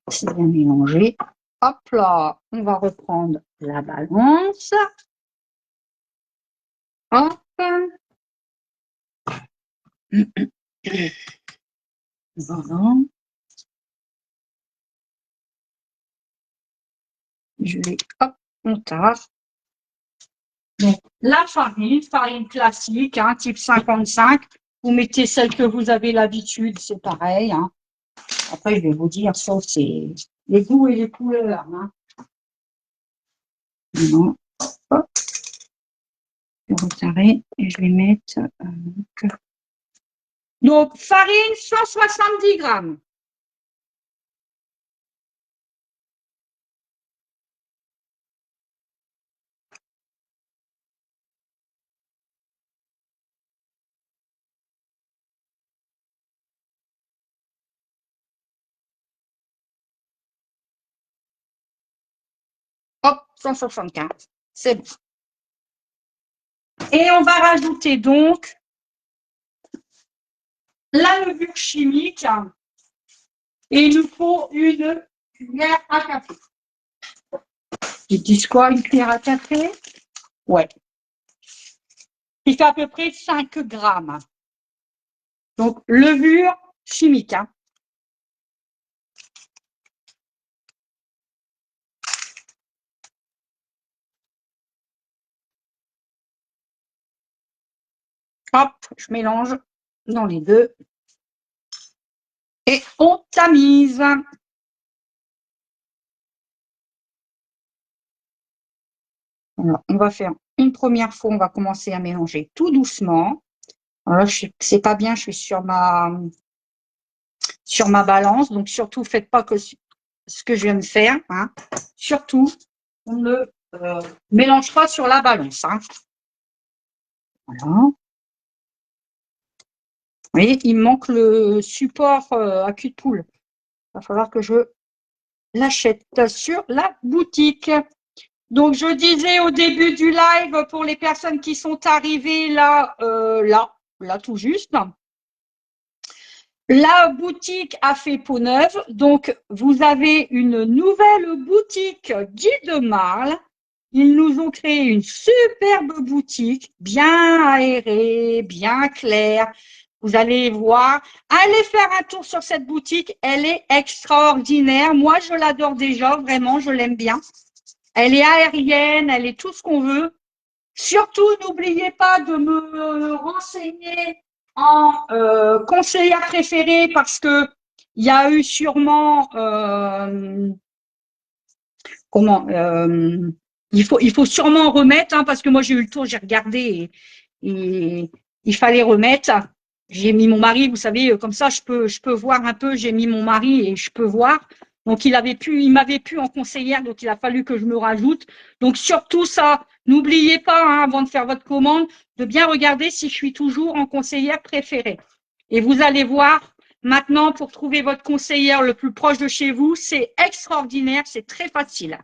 C'est bien mélangé. Hop là, on va reprendre la balance. Hop. Voilà. Je vais, hop, on tasse. Donc, la farine classique, hein, type 55. Vous mettez celle que vous avez l'habitude, c'est pareil. Hein. Après, je vais vous dire, ça, c'est les goûts et les couleurs. Hein. Non. Hop. Je vais retirer et je vais mettre. Donc, farine, 170 grammes. Hop, 175. C'est bon. Et on va rajouter donc la levure chimique. Et il nous faut une cuillère à café. Ils disent quoi, une cuillère à café? Ouais. Il fait à peu près 5 grammes. Donc, levure chimique. Hein. Hop, je mélange dans les deux. Et on tamise. Alors, on va faire une première fois, on va commencer à mélanger tout doucement. Alors, c'est pas bien, je suis sur sur ma balance. Donc, surtout, faites pas que ce que je viens de faire. Hein. Surtout, on ne mélange pas sur la balance. Hein. Voilà. Vous voyez, il me manque le support à cul de poule. Il va falloir que je l'achète sur la boutique. Donc, je disais au début du live, pour les personnes qui sont arrivées là tout juste, la boutique a fait peau neuve. Donc, vous avez une nouvelle boutique Guy de Marle. Ils nous ont créé une superbe boutique, bien aérée, bien claire. Vous allez voir. Allez faire un tour sur cette boutique. Elle est extraordinaire. Moi, je l'adore déjà. Vraiment, je l'aime bien. Elle est aérienne, elle est tout ce qu'on veut. Surtout, n'oubliez pas de me renseigner en conseillère préférée parce que il y a eu sûrement il faut sûrement remettre hein, parce que moi j'ai eu le tour, j'ai regardé et il fallait remettre. J'ai mis mon mari, vous savez, comme ça je peux voir un peu. J'ai mis mon mari et je peux voir. Donc il m'avait pu en conseillère, donc il a fallu que je me rajoute. Donc surtout ça, n'oubliez pas hein, avant de faire votre commande, de bien regarder si je suis toujours en conseillère préférée. Et vous allez voir. Maintenant, pour trouver votre conseillère le plus proche de chez vous, c'est extraordinaire, c'est très facile.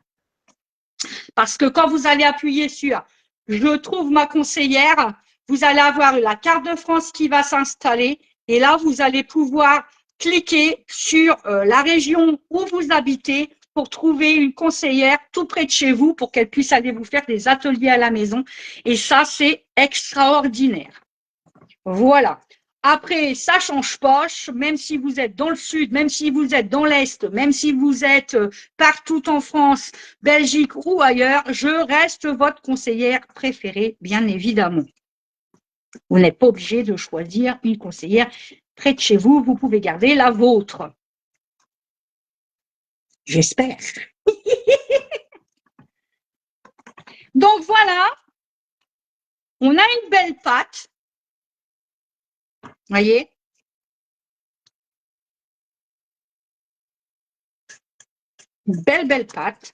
Parce que quand vous allez appuyer sur « Je trouve ma conseillère », vous allez avoir la carte de France qui va s'installer et là, vous allez pouvoir cliquer sur la région où vous habitez pour trouver une conseillère tout près de chez vous pour qu'elle puisse aller vous faire des ateliers à la maison. Et ça, c'est extraordinaire. Voilà. Après, ça change pas, même si vous êtes dans le sud, même si vous êtes dans l'est, même si vous êtes partout en France, Belgique ou ailleurs, je reste votre conseillère préférée, bien évidemment. Vous n'êtes pas obligé de choisir une conseillère près de chez vous, vous pouvez garder la vôtre. J'espère. Donc voilà, on a une belle pâte. Voyez, une belle pâte.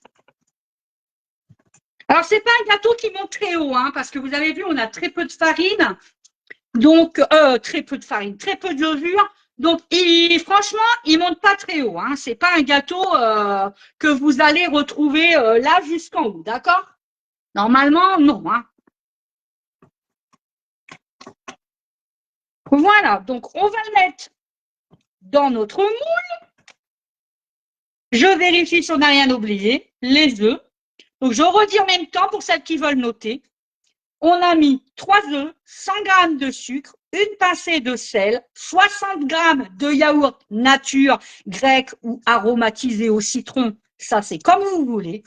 Alors, c'est pas un gâteau qui monte très haut, hein, parce que vous avez vu, on a très peu de farine. Donc, très peu de farine, très peu de levure. Donc, franchement, il monte pas très haut. Hein. C'est pas un gâteau que vous allez retrouver là jusqu'en haut, d'accord? Normalement, non. Hein. Voilà, donc on va le mettre dans notre moule. Je vérifie si on n'a rien oublié. Les œufs. Donc, je redis en même temps pour celles qui veulent noter. On a mis 3 œufs, 100 g de sucre, une pincée de sel, 60 g de yaourt nature, grec ou aromatisé au citron. Ça, c'est comme vous voulez.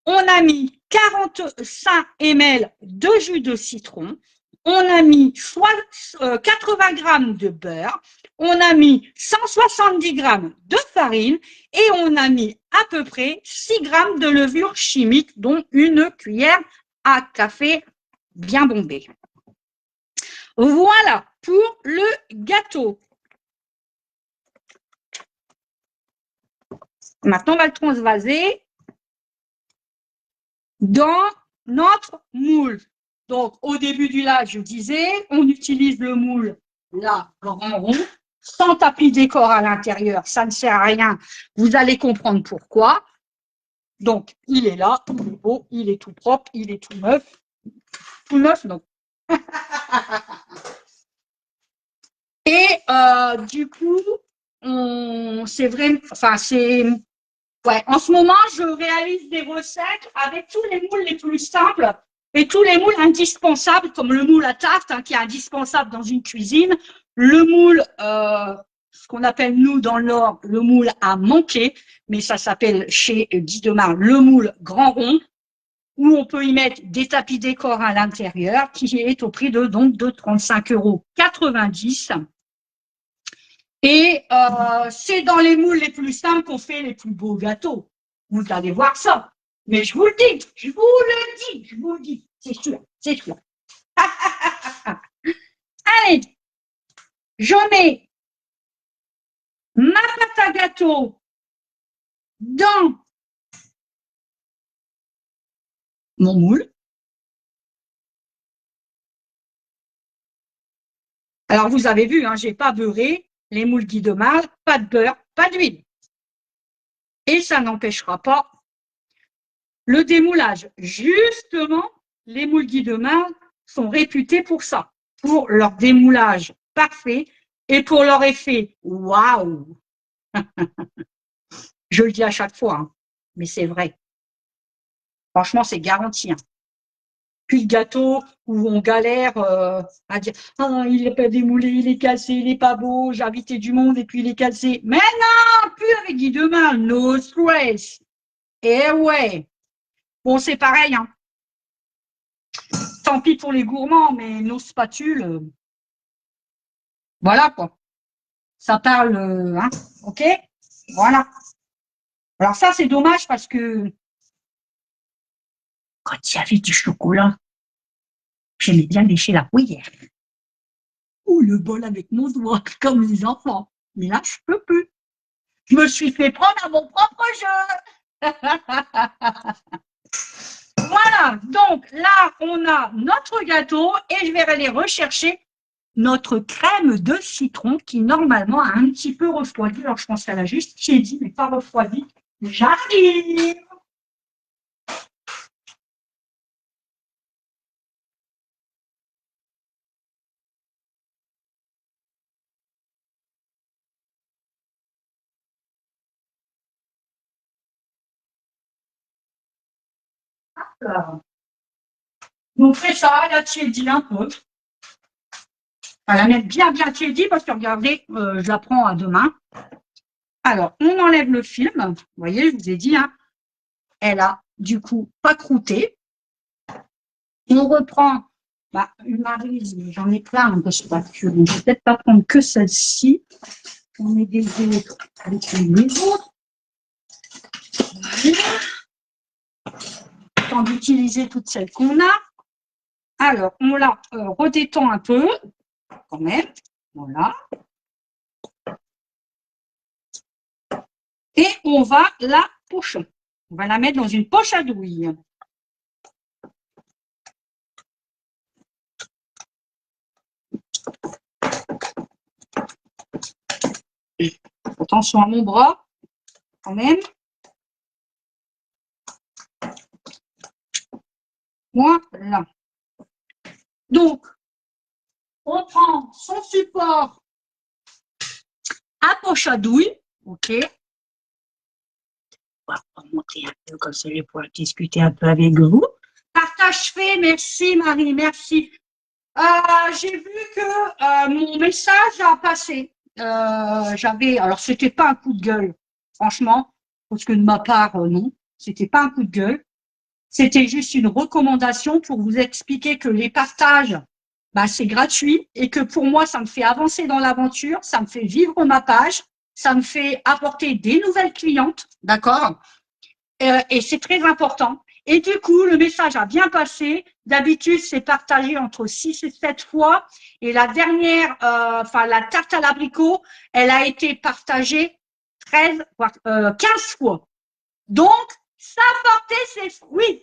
On a mis 45 ml de jus de citron. On a mis 80 g de beurre. On a mis 170 g de farine et on a mis à peu près 6 g de levure chimique, dont une cuillère à café bien bombé. Voilà pour le gâteau. Maintenant, on va le transvaser dans notre moule. Donc, au début du live, je disais, on utilise le moule là, grand rond, sans tapis décor à l'intérieur. Ça ne sert à rien. Vous allez comprendre pourquoi. Donc, il est là, il est beau, il est tout propre, il est tout neuf. Tout neuf, non. Et du coup, c'est vrai, enfin, c'est. Ouais, en ce moment, je réalise des recettes avec tous les moules les plus simples et tous les moules indispensables, comme le moule à tarte, hein, qui est indispensable dans une cuisine, le moule, ce qu'on appelle nous dans le Nord, le moule à manquer, mais ça s'appelle chez Guy de Marle le moule grand rond, où on peut y mettre des tapis décor à l'intérieur, qui est au prix de 35,90 €. Et c'est dans les moules les plus simples qu'on fait les plus beaux gâteaux. Vous allez voir ça. Mais je vous le dis, je vous le dis, c'est sûr, c'est sûr. Allez, je mets ma gâteau dans mon moule. Alors, vous avez vu, hein, je n'ai pas beurré les moules Guy de Mars, pas de beurre, pas d'huile. Et ça n'empêchera pas le démoulage. Justement, les moules Guy de Mars sont réputés pour ça, pour leur démoulage parfait et pour leur effet waouh. Je le dis à chaque fois, hein, mais c'est vrai. Franchement, c'est garanti. Hein. Puis le gâteau où on galère à dire ah, il n'est pas démoulé, il est cassé, il n'est pas beau, j'ai invité du monde et puis il est cassé. Mais non, plus avec Guy de Mars, no stress. Eh ouais. Bon, c'est pareil. Hein. Tant pis pour les gourmands, mais nos spatules, voilà quoi. Ça parle, hein, ok? Voilà. Alors ça, c'est dommage parce que quand il y avait du chocolat, j'aimais bien lécher la cuillère. Ou le bol avec mon doigt, comme les enfants. Mais là, je peux plus. Je me suis fait prendre à mon propre jeu. Voilà, donc là, on a notre gâteau et je vais aller rechercher notre crème de citron qui, normalement, a un petit peu refroidi. Alors, je pense qu'elle a juste tiédi, mais pas refroidi. J'arrive. Donc, c'est ça, elle a tiédi un peu. On va la mettre bien, bien tiédi parce que, regardez, je la prends à deux mains. Alors, on enlève le film. Vous voyez, je vous ai dit, hein, elle a, du coup, pas croûté. On reprend une maryse, j'en ai plein de spatules. Je ne vais peut-être pas prendre que celle-ci. On met des autres avec les autres. Voilà. Temps d'utiliser toutes celles qu'on a. Alors, on la redétend un peu, quand même. Voilà. Et on va la pocher. On va la mettre dans une poche à douille. Attention à mon bras, quand même. Voilà. Donc, on prend son support à poche à douille. OK. On va remonter un peu comme ça, je vais pouvoir discuter un peu avec vous. Partage fait, merci Marie, merci. J'ai vu que mon message a passé. Alors c'était pas un coup de gueule, franchement, parce que de ma part, non, c'était pas un coup de gueule. C'était juste une recommandation pour vous expliquer que les partages, c'est gratuit et que pour moi, ça me fait avancer dans l'aventure, ça me fait vivre ma page, ça me fait apporter des nouvelles clientes, d'accord? Et c'est très important. Et du coup, le message a bien passé. D'habitude, c'est partagé entre 6 et 7 fois. Et la dernière, la tarte à l'abricot, elle a été partagée 15 fois. Donc, ça a porté ses fruits.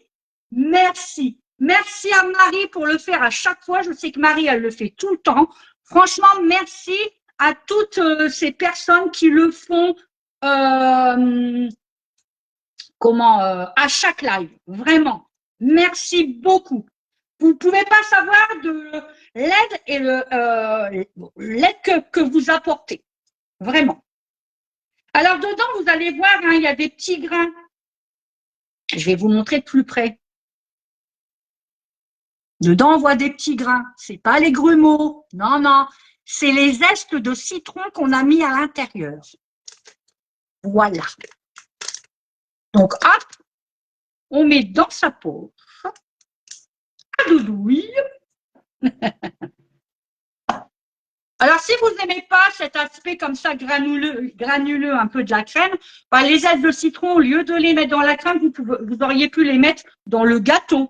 Merci. Merci à Marie pour le faire à chaque fois. Je sais que Marie, elle le fait tout le temps. Franchement, merci à toutes ces personnes qui le font à chaque live. Vraiment. Merci beaucoup. Vous ne pouvez pas savoir de l'aide et l'aide que vous apportez. Vraiment. Alors, dedans, vous allez voir, hein, il y a des petits grains. Je vais vous montrer de plus près. Dedans, on voit des petits grains. Ce n'est pas les grumeaux. Non, non. C'est les zestes de citron qu'on a mis à l'intérieur. Voilà. Donc, hop, on met dans sa poche. À doudouille. Alors, si vous n'aimez pas cet aspect comme ça granuleux un peu de la crème, les zestes de citron, au lieu de les mettre dans la crème, vous auriez pu les mettre dans le gâteau.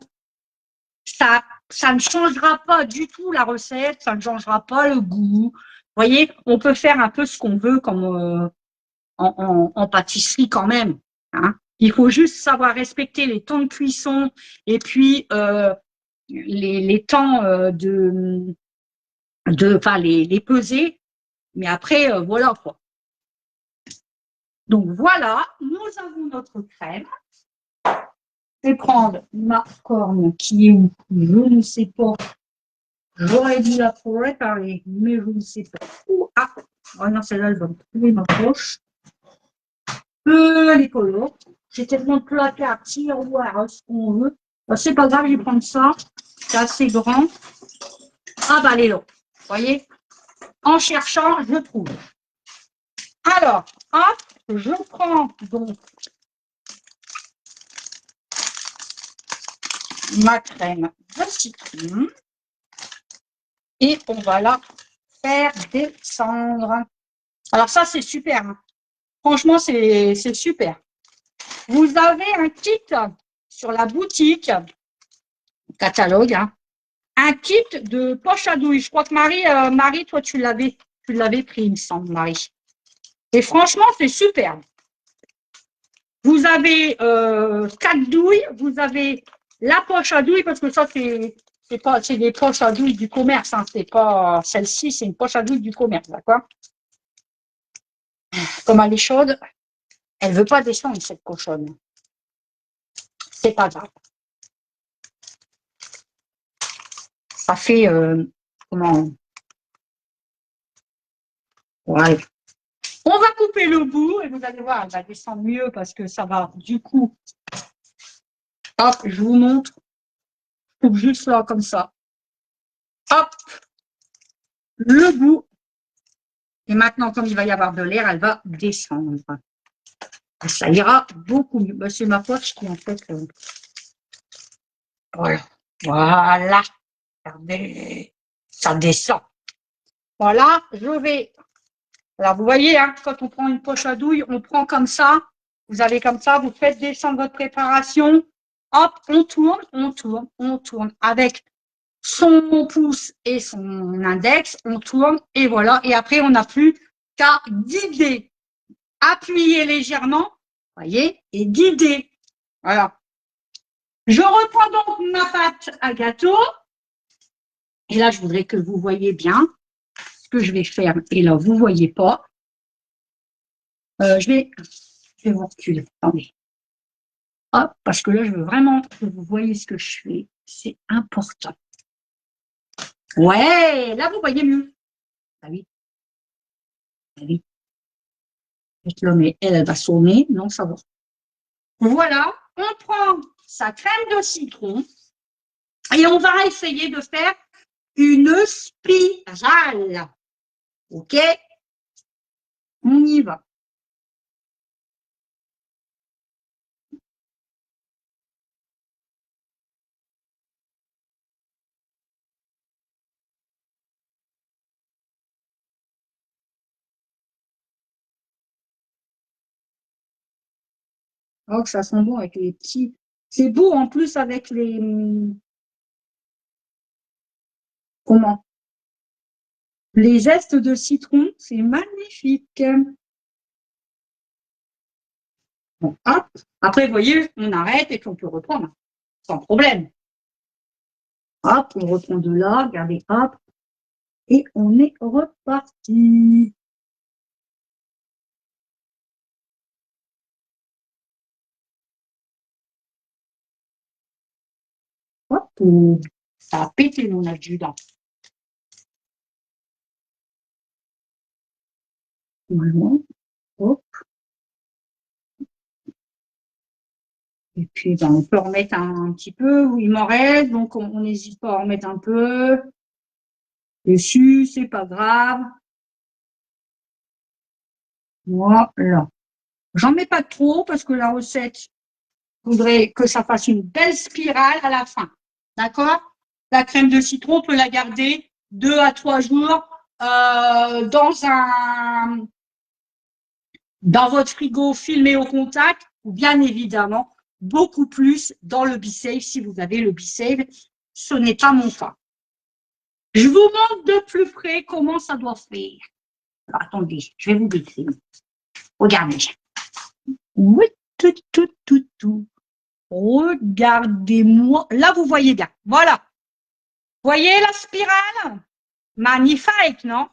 Ça ne changera pas du tout la recette, ça ne changera pas le goût. Vous voyez, on peut faire un peu ce qu'on veut comme en pâtisserie quand même. Hein. Il faut juste savoir respecter les temps de cuisson et puis les temps enfin les peser. Mais après, voilà quoi. Donc voilà, nous avons notre crème. Je vais prendre ma corne qui est où? Je ne sais pas. J'aurais dû la préparer, mais je ne sais pas où. Ah, oh non, celle-là, je vais trouver ma poche. Les colos. J'ai tellement de plaques à tiroir, ce qu'on veut. C'est pas grave, je vais prendre ça. C'est assez grand. Ah bah, elle est là. Vous voyez? En cherchant, je trouve. Alors, hop, je prends donc ma crème de citron et on va la faire descendre. Alors ça, c'est super. Hein. Franchement, c'est super. Vous avez un kit sur la boutique, catalogue, hein, un kit de poche à douille. Je crois que Marie, toi, tu l'avais pris, il me semble, Marie. Et franchement, c'est super. Vous avez 4 douilles, vous avez la poche à douille, parce que ça, c'est des poches à douille du commerce, hein, c'est pas celle-ci, c'est une poche à douille du commerce, d'accord? Comme elle est chaude, elle veut pas descendre, cette cochonne. C'est pas grave. Ça fait, comment? Ouais. On va couper le bout, et vous allez voir, elle va descendre mieux, parce que ça va, du coup, hop, je vous montre, je coupe juste là, comme ça. Hop, le bout. Et maintenant, comme il va y avoir de l'air, elle va descendre. Ça ira beaucoup mieux. Ben, c'est ma poche qui, en fait... voilà. Voilà. Regardez. Ça descend. Voilà. Je vais... Alors, vous voyez, hein, quand on prend une poche à douille, on prend comme ça. Vous avez comme ça. Vous faites descendre votre préparation. Hop, on tourne, on tourne, on tourne. Avec son pouce et son index, on tourne. Et voilà. Et après, on n'a plus qu'à guider. Appuyer légèrement, voyez, et guider. Voilà. Je reprends donc ma pâte à gâteau. Et là, je voudrais que vous voyez bien ce que je vais faire. Et là, vous ne voyez pas. Je vais vous reculer. Attendez. Hop, parce que là, je veux vraiment que vous voyez ce que je fais. C'est important. Ouais, là, vous voyez mieux. Ah oui. Ah oui. Là, mais elle va sonner. Non, ça va. Voilà, on prend sa crème de citron et on va essayer de faire une spirale. OK? On y va. Oh, ça sent bon avec les petits. C'est beau en plus avec les. Comment? Les zestes de citron, c'est magnifique. Bon, hop. Après, vous voyez, on arrête et puis on peut reprendre sans problème. Hop, on reprend de là, regardez, hop, et on est reparti. Hop, ça a pété mon adjudant. Voilà. Hop. Et puis, ben, on peut remettre un petit peu où il m'en reste, donc on n'hésite pas à en remettre un peu. Dessus, c'est pas grave. Voilà. J'en mets pas trop parce que la recette voudrait que ça fasse une belle spirale à la fin. D'accord? La crème de citron, on peut la garder 2 à 3 jours dans votre frigo filmé au contact, ou bien évidemment, beaucoup plus dans le B-Save si vous avez le B-Save. Ce n'est pas mon cas. Je vous montre de plus près comment ça doit faire. Alors, attendez, je vais vous décrire. Regardez. Oui, tout. Regardez-moi. Là, vous voyez bien. Voilà. Voyez la spirale? Magnifique, non?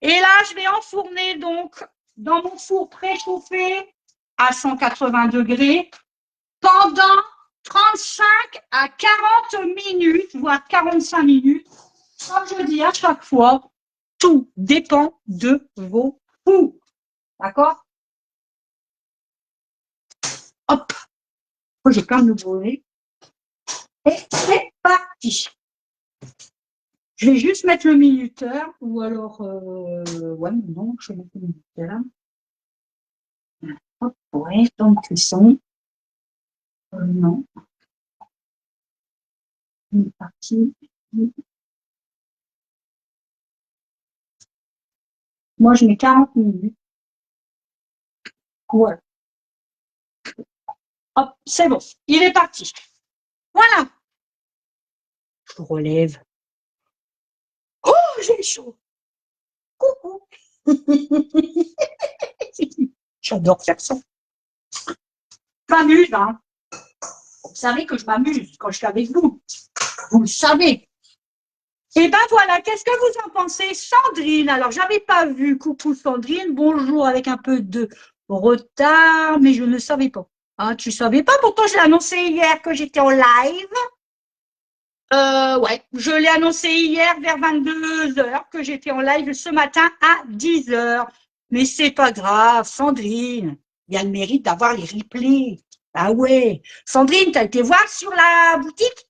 Et là, je vais enfourner donc dans mon four préchauffé à 180 degrés pendant 35 à 40 minutes, voire 45 minutes. Comme je dis à chaque fois, tout dépend de vos fours. D'accord? Hop, j'ai plein de brûler. Et c'est parti. Je vais juste mettre le minuteur, ou alors, ouais, non, je vais mettre le minuteur. Hop, ouais, temps de cuisson. Non. Une partie. Moi, je mets 40 minutes. Voilà. Hop, c'est bon. Il est parti. Voilà. Je relève. Oh, j'ai chaud. Coucou. J'adore faire ça. Je m'amuse, hein. Vous savez que je m'amuse quand je suis avec vous. Vous le savez. Et ben voilà, qu'est-ce que vous en pensez, Sandrine? Alors, j'avais pas vu. Coucou Sandrine, bonjour avec un peu de retard, mais je ne savais pas. Hein, tu savais pas? Pourtant, je l'ai annoncé hier que j'étais en live. Ouais, je l'ai annoncé hier vers 22h que j'étais en live ce matin à 10h. Mais c'est pas grave, Sandrine. Il y a le mérite d'avoir les replays. Ah ouais. Sandrine, t'as été voir sur la boutique?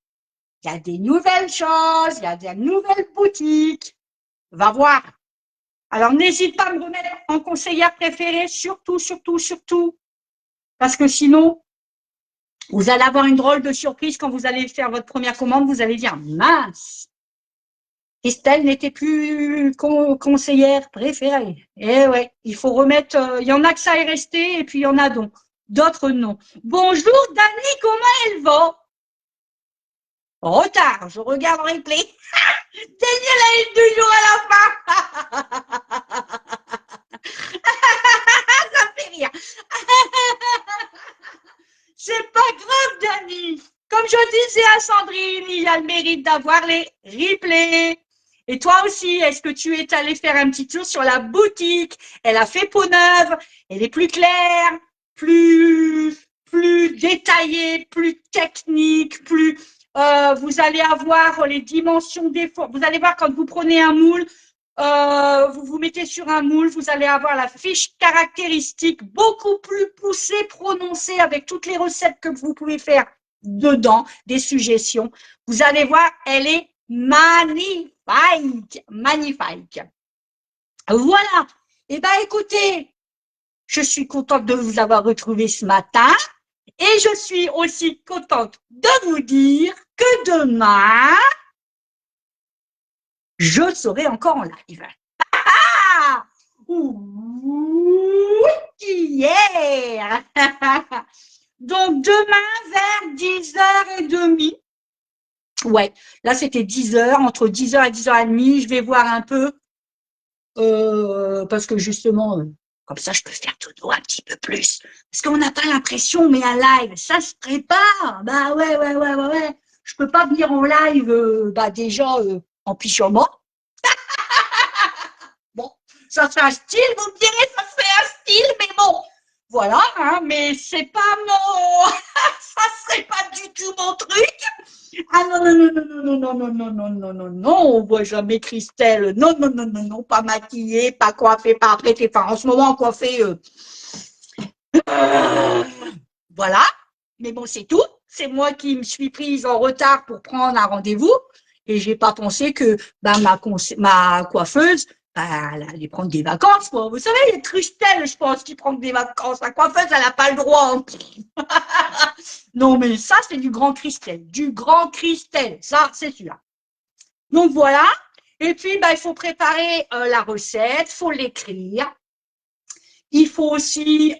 Il y a des nouvelles choses, il y a des nouvelles boutiques. Va voir. Alors, n'hésite pas à me remettre en conseillère préférée, surtout. Parce que sinon, vous allez avoir une drôle de surprise quand vous allez faire votre première commande. Vous allez dire, mince, Estelle n'était plus conseillère préférée. Eh ouais, il faut remettre, il y en a que ça est resté et puis il y en a d'autres non. Bonjour Dani, comment elle va? Retard, je regarde en replay. Daniel a eu toujours à la fin. Ça me fait rire. C'est pas grave, Dani. Comme je disais à Sandrine, il y a le mérite d'avoir les replays. Et toi aussi, est-ce que tu es allé faire un petit tour sur la boutique? Elle a fait peau neuve, elle est plus claire, plus détaillée, plus technique, plus vous allez avoir les dimensions des formes. Vous allez voir quand vous prenez un moule, vous vous mettez sur un moule, vous allez avoir la fiche caractéristique beaucoup plus poussée, prononcée avec toutes les recettes que vous pouvez faire dedans, des suggestions. Vous allez voir, elle est magnifique. Voilà. Eh bien, écoutez, je suis contente de vous avoir retrouvé ce matin et je suis aussi contente de vous dire que demain, je serai encore en live. Ah! Oui, hier. Donc, demain, vers 10h30. Ouais, là, c'était 10h, entre 10h et 10h30. Je vais voir un peu, parce que justement, comme ça, je peux faire tout droit un petit peu plus. Parce qu'on n'a pas l'impression, mais un live, ça se prépare. Bah ouais. Je peux pas venir en live, bah déjà, en pyjama. Bon, ça fait un style, vous me direz, ça fait un style, mais bon, voilà, hein, mais c'est pas mon, ça serait pas du tout mon truc. Ah non, on voit jamais Christelle, non, pas maquillée, pas coiffée, pas apprêtée, enfin, en ce moment, coiffée, voilà, mais bon, c'est tout. C'est moi qui me suis prise en retard pour prendre un rendez-vous et j'ai pas pensé que bah, ma coiffeuse, bah, elle allait prendre des vacances. Quoi. Vous savez, il y a Christelle, je pense, qui prend des vacances. La coiffeuse, elle n'a pas le droit. Non, mais ça, c'est du grand Christelle. Du grand Christelle, ça, c'est sûr. Donc voilà. Et puis, bah, il faut préparer la recette, il faut l'écrire. Il faut aussi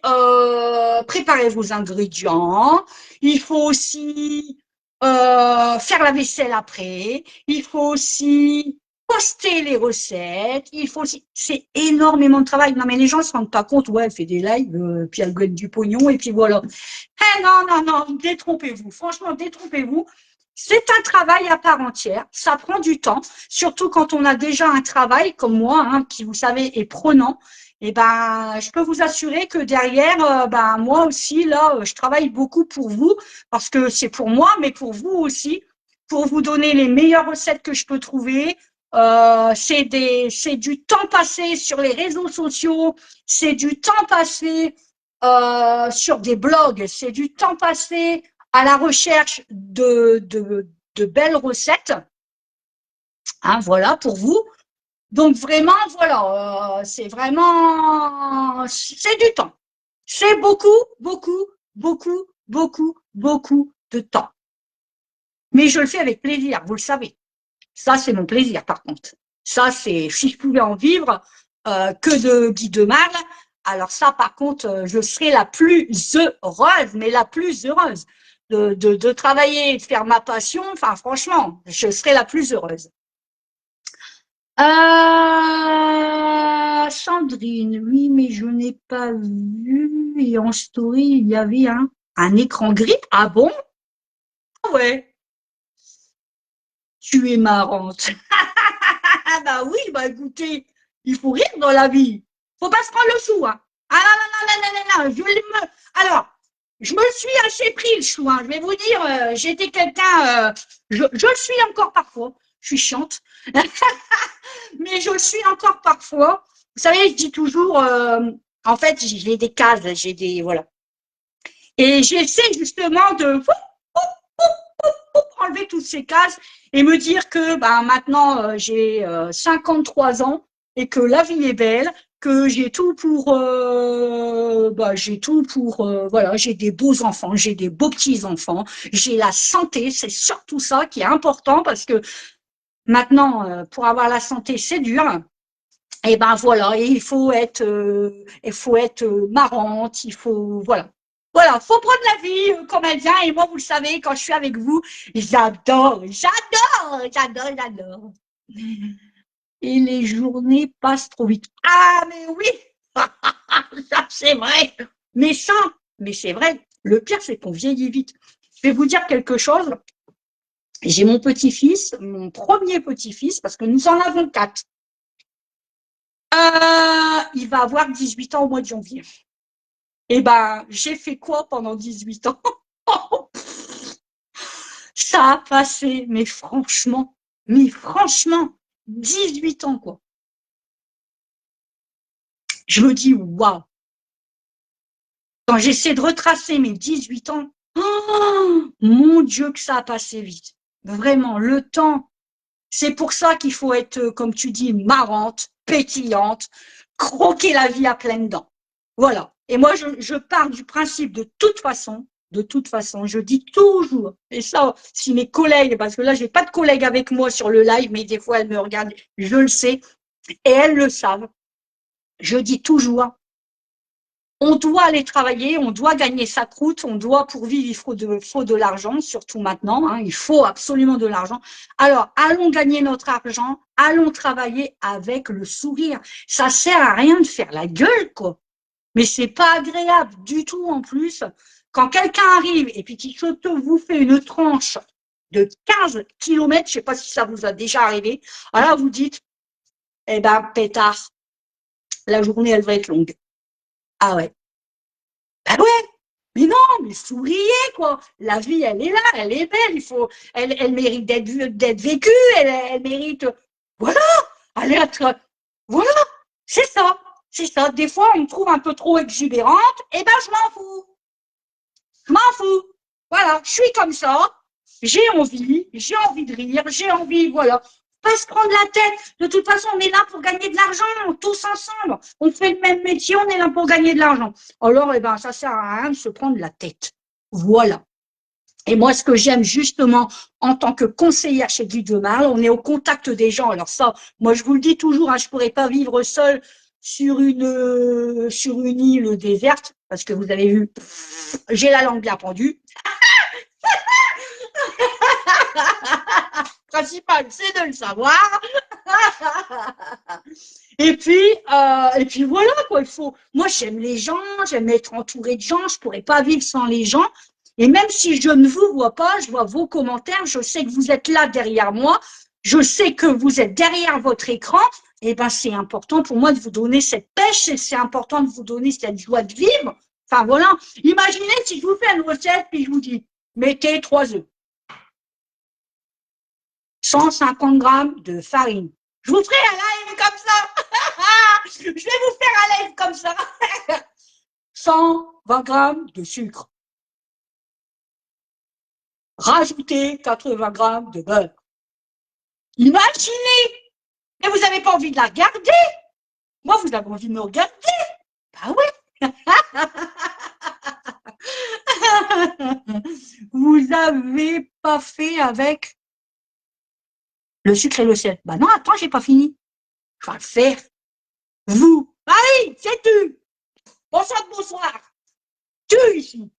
préparer vos ingrédients. Il faut aussi faire la vaisselle après. Il faut aussi poster les recettes, il faut aussi, c'est énormément de travail. Non, mais les gens se rendent pas compte, ouais, elle fait des lives, puis elle gagne du pognon, et puis voilà. Eh non, non, non, détrompez-vous. Franchement, détrompez-vous. C'est un travail à part entière. Ça prend du temps, surtout quand on a déjà un travail comme moi, hein, qui, vous savez, est prenant. Et ben, je peux vous assurer que derrière, ben, moi aussi, là, je travaille beaucoup pour vous, parce que c'est pour moi, mais pour vous aussi, pour vous donner les meilleures recettes que je peux trouver. C'est du temps passé sur les réseaux sociaux, c'est du temps passé sur des blogs, c'est du temps passé à la recherche de belles recettes. Hein, voilà pour vous. Donc vraiment, voilà, c'est vraiment, c'est du temps. C'est beaucoup, beaucoup, beaucoup, beaucoup, beaucoup de temps. Mais je le fais avec plaisir, vous le savez. Ça, c'est mon plaisir, par contre. Ça, c'est, si je pouvais en vivre que de Guy de Mal, alors ça, par contre, je serais la plus heureuse, mais la plus heureuse de travailler et de faire ma passion. Enfin, franchement, je serais la plus heureuse. Sandrine, oui, mais je n'ai pas vu. Et en story, il y avait un écran gris. Ah bon? Ah ouais, tu es marrante. Ah bah oui, bah écoutez, il faut rire dans la vie. Faut pas se prendre le chou, hein. Ah non, non, non, non, non, non, Alors, je me suis assez pris le chou, hein. Je vais vous dire, j'étais quelqu'un, je le suis encore parfois. Je suis chiante, mais je le suis encore parfois. Vous savez, je dis toujours, en fait, j'ai des cases, j'ai des, voilà. Et j'essaie justement de enlever toutes ces cases et me dire que bah, maintenant j'ai 53 ans et que la vie est belle, que j'ai tout pour voilà, j'ai des beaux enfants, j'ai des beaux petits enfants, j'ai la santé, c'est surtout ça qui est important parce que maintenant pour avoir la santé c'est dur. Et ben voilà, et il faut être marrante, il faut voilà. Voilà, faut prendre la vie comme elle vient. Et moi, vous le savez, quand je suis avec vous, j'adore, j'adore, j'adore, j'adore. Et les journées passent trop vite. Ah, mais oui, ça c'est vrai. Mais ça, mais c'est vrai. Le pire, c'est qu'on vieillit vite. Je vais vous dire quelque chose. J'ai mon petit-fils, mon premier petit-fils, parce que nous en avons quatre. Il va avoir 18 ans au mois de janvier. Eh ben, j'ai fait quoi pendant 18 ans? Ça a passé, mais franchement, 18 ans, quoi. Je me dis, waouh, quand j'essaie de retracer mes 18 ans, oh, mon Dieu, que ça a passé vite. Vraiment, le temps, c'est pour ça qu'il faut être, comme tu dis, marrante, pétillante, croquer la vie à pleines dents. Voilà. Et moi, je pars du principe de toute façon, je dis toujours, et ça, si mes collègues, parce que là, j'ai pas de collègues avec moi sur le live, mais des fois, elles me regardent, je le sais, et elles le savent. Je dis toujours, on doit aller travailler, on doit gagner sa croûte, on doit, pour vivre, faut de l'argent, surtout maintenant, hein, il faut absolument de l'argent. Alors, allons gagner notre argent, allons travailler avec le sourire. Ça sert à rien de faire la gueule, quoi. Mais c'est pas agréable du tout en plus. Quand quelqu'un arrive et puis qu'il vous fait une tranche de 15 kilomètres, je sais pas si ça vous a déjà arrivé, alors vous dites, eh ben, pétard, la journée, elle va être longue. Ah ouais. Ben ouais, mais non, mais souriez, quoi. La vie, elle est là, elle est belle, elle mérite d'être vécue, elle mérite, voilà, elle être, voilà, c'est ça, c'est ça. Des fois, on me trouve un peu trop exubérante, et ben, je m'en fous. Je m'en fous. Voilà, je suis comme ça. J'ai envie de rire, j'ai envie, voilà. Pas se prendre la tête. De toute façon, on est là pour gagner de l'argent, tous ensemble. On fait le même métier, on est là pour gagner de l'argent. Alors, eh ben, ça sert à rien de se prendre la tête. Voilà. Et moi, ce que j'aime justement en tant que conseillère chez Guy de Marle, on est au contact des gens. Alors ça, moi, je vous le dis toujours, hein, je pourrais pas vivre seule sur une île déserte, parce que vous avez vu, j'ai la langue bien pendue. principal, c'est de le savoir. Et puis voilà, quoi. Moi, j'aime les gens, j'aime être entourée de gens, je pourrais pas vivre sans les gens. Et même si je ne vous vois pas, je vois vos commentaires, je sais que vous êtes là derrière moi, je sais que vous êtes derrière votre écran. Et ben, c'est important pour moi de vous donner cette pêche, et c'est important de vous donner cette joie de vivre. Enfin, voilà. Imaginez si je vous fais une recette, puis je vous dis, mettez 3 œufs, 150 grammes de farine. Je vous ferai un live comme ça. Je vais vous faire un live comme ça. 120 grammes de sucre. Rajoutez 80 grammes de beurre. Imaginez. Mais vous n'avez pas envie de la regarder. Moi, vous avez envie de me regarder. Bah ouais. Vous n'avez pas fait avec le sucre et le sel. Bah non, attends, j'ai pas fini. Je vais le faire. Vous. Allez, c'est tu. Bonsoir, bonsoir. Tu ici.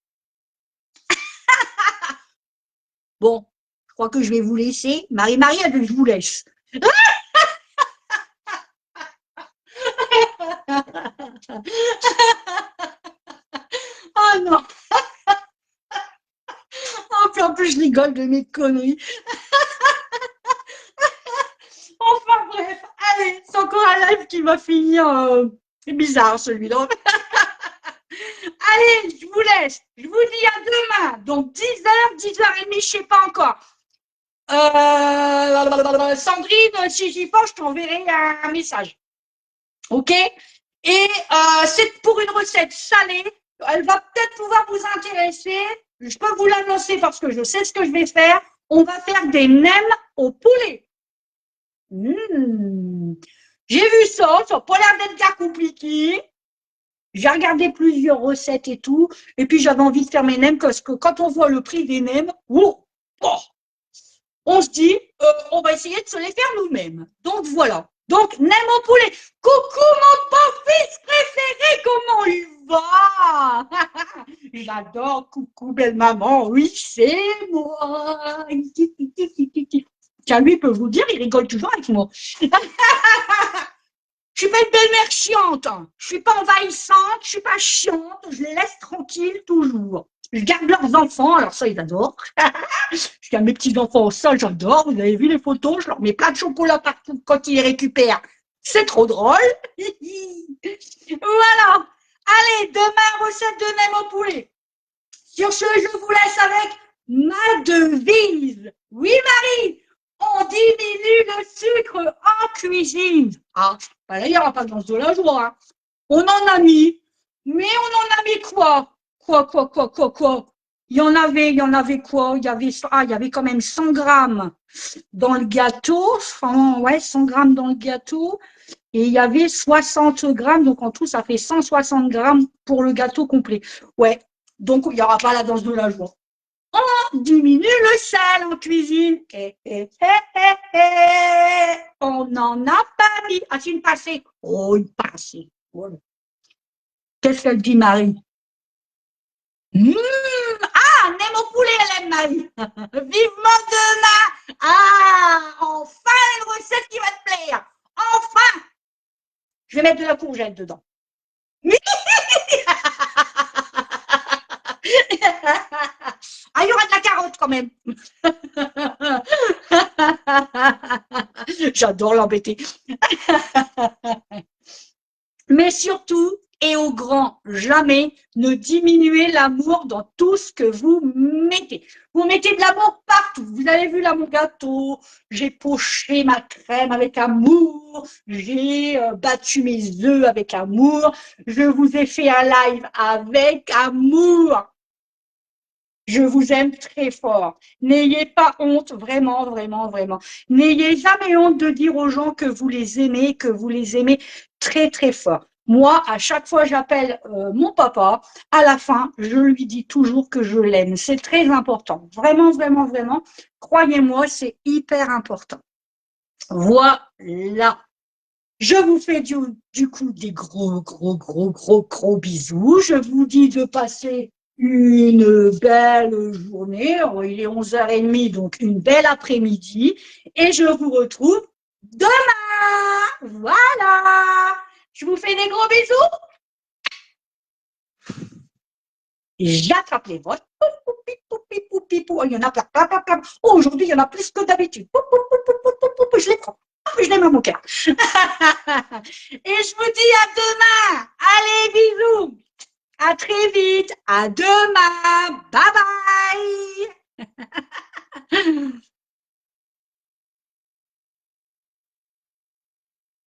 Bon, je crois que je vais vous laisser. Marie-Marie, je vous laisse. Oh non. Oh, puis en plus, je rigole de mes conneries. Enfin bref, allez, c'est encore un live qui va finir bizarre celui-là. Allez, je vous laisse. Je vous dis à demain. Donc 10h, 10h30, je sais pas encore. Sandrine, si j'y pense, je t'enverrai un message. Ok? Et c'est pour une recette salée. Elle va peut-être pouvoir vous intéresser. Je peux vous l'annoncer parce que je sais ce que je vais faire. On va faire des nems au poulet. Mmh. J'ai vu ça n'a pas l'air d'être bien compliqué. J'ai regardé plusieurs recettes et tout, et puis j'avais envie de faire mes nems parce que quand on voit le prix des nems, oh, on se dit, on va essayer de se les faire nous-mêmes. Donc voilà. Donc, nem au poulet. Coucou mon beau-fils préféré, comment il va? J'adore, coucou belle maman, oui, c'est moi. Tiens, lui peut vous dire, il rigole toujours avec moi. Je suis pas une belle-mère chiante, hein. Je suis pas envahissante, je suis pas chiante, je les laisse tranquilles toujours. Je garde leurs enfants, alors ça ils adorent. Je garde mes petits-enfants, ça j'adore. Vous avez vu les photos, je leur mets plein de chocolat partout quand ils les récupèrent. C'est trop drôle. Voilà. Allez, demain, recette de nem au poulet. Sur ce, je vous laisse avec ma devise. Oui, Marie, on diminue le sucre en cuisine. Ah, bah là, il n'y aura pas de danse de la joie. Hein. On en a mis, mais on en a mis quoi? Quoi? Il y en avait quoi? Il y avait quand même 100 grammes dans le gâteau. Enfin, ouais, 100 grammes dans le gâteau. Et il y avait 60 grammes, donc en tout, ça fait 160 grammes pour le gâteau complet. Ouais, donc il n'y aura pas la danse de la joie. On diminue le sel en cuisine. On n'en a pas mis. Ah, c'est une passée. Oh, une passée. Voilà. Qu'est-ce qu'elle dit, Marie? Ah, nem au poulet, elle aime, Marie. Vivement demain. Ah, enfin une recette qui va te plaire. Enfin. Je vais mettre de la courgette dedans. Ah, il y aura de la carotte quand même. J'adore l'embêter. Mais surtout, et au grand jamais, ne diminuez l'amour dans tout ce que vous mettez. Vous mettez de l'amour partout. Vous avez vu là mon gâteau, j'ai poché ma crème avec amour, j'ai battu mes œufs avec amour, je vous ai fait un live avec amour. Je vous aime très fort. N'ayez pas honte, vraiment, vraiment, vraiment. N'ayez jamais honte de dire aux gens que vous les aimez très, très fort. Moi, à chaque fois j'appelle mon papa, à la fin, je lui dis toujours que je l'aime. C'est très important. Vraiment, vraiment, vraiment. Croyez-moi, c'est hyper important. Voilà. Je vous fais du coup des gros bisous. Je vous dis de passer une belle journée. Il est 11h30, donc une belle après-midi. Et je vous retrouve demain. Voilà. Je vous fais des gros bisous. J'attrape les votes. Il y en a plein, plein, plein, plein. Oh, aujourd'hui, il y en a plus que d'habitude. Je les prends. Je les mets à mon cœur. Et je vous dis à demain. Allez, bisous. À très vite. À demain. Bye bye.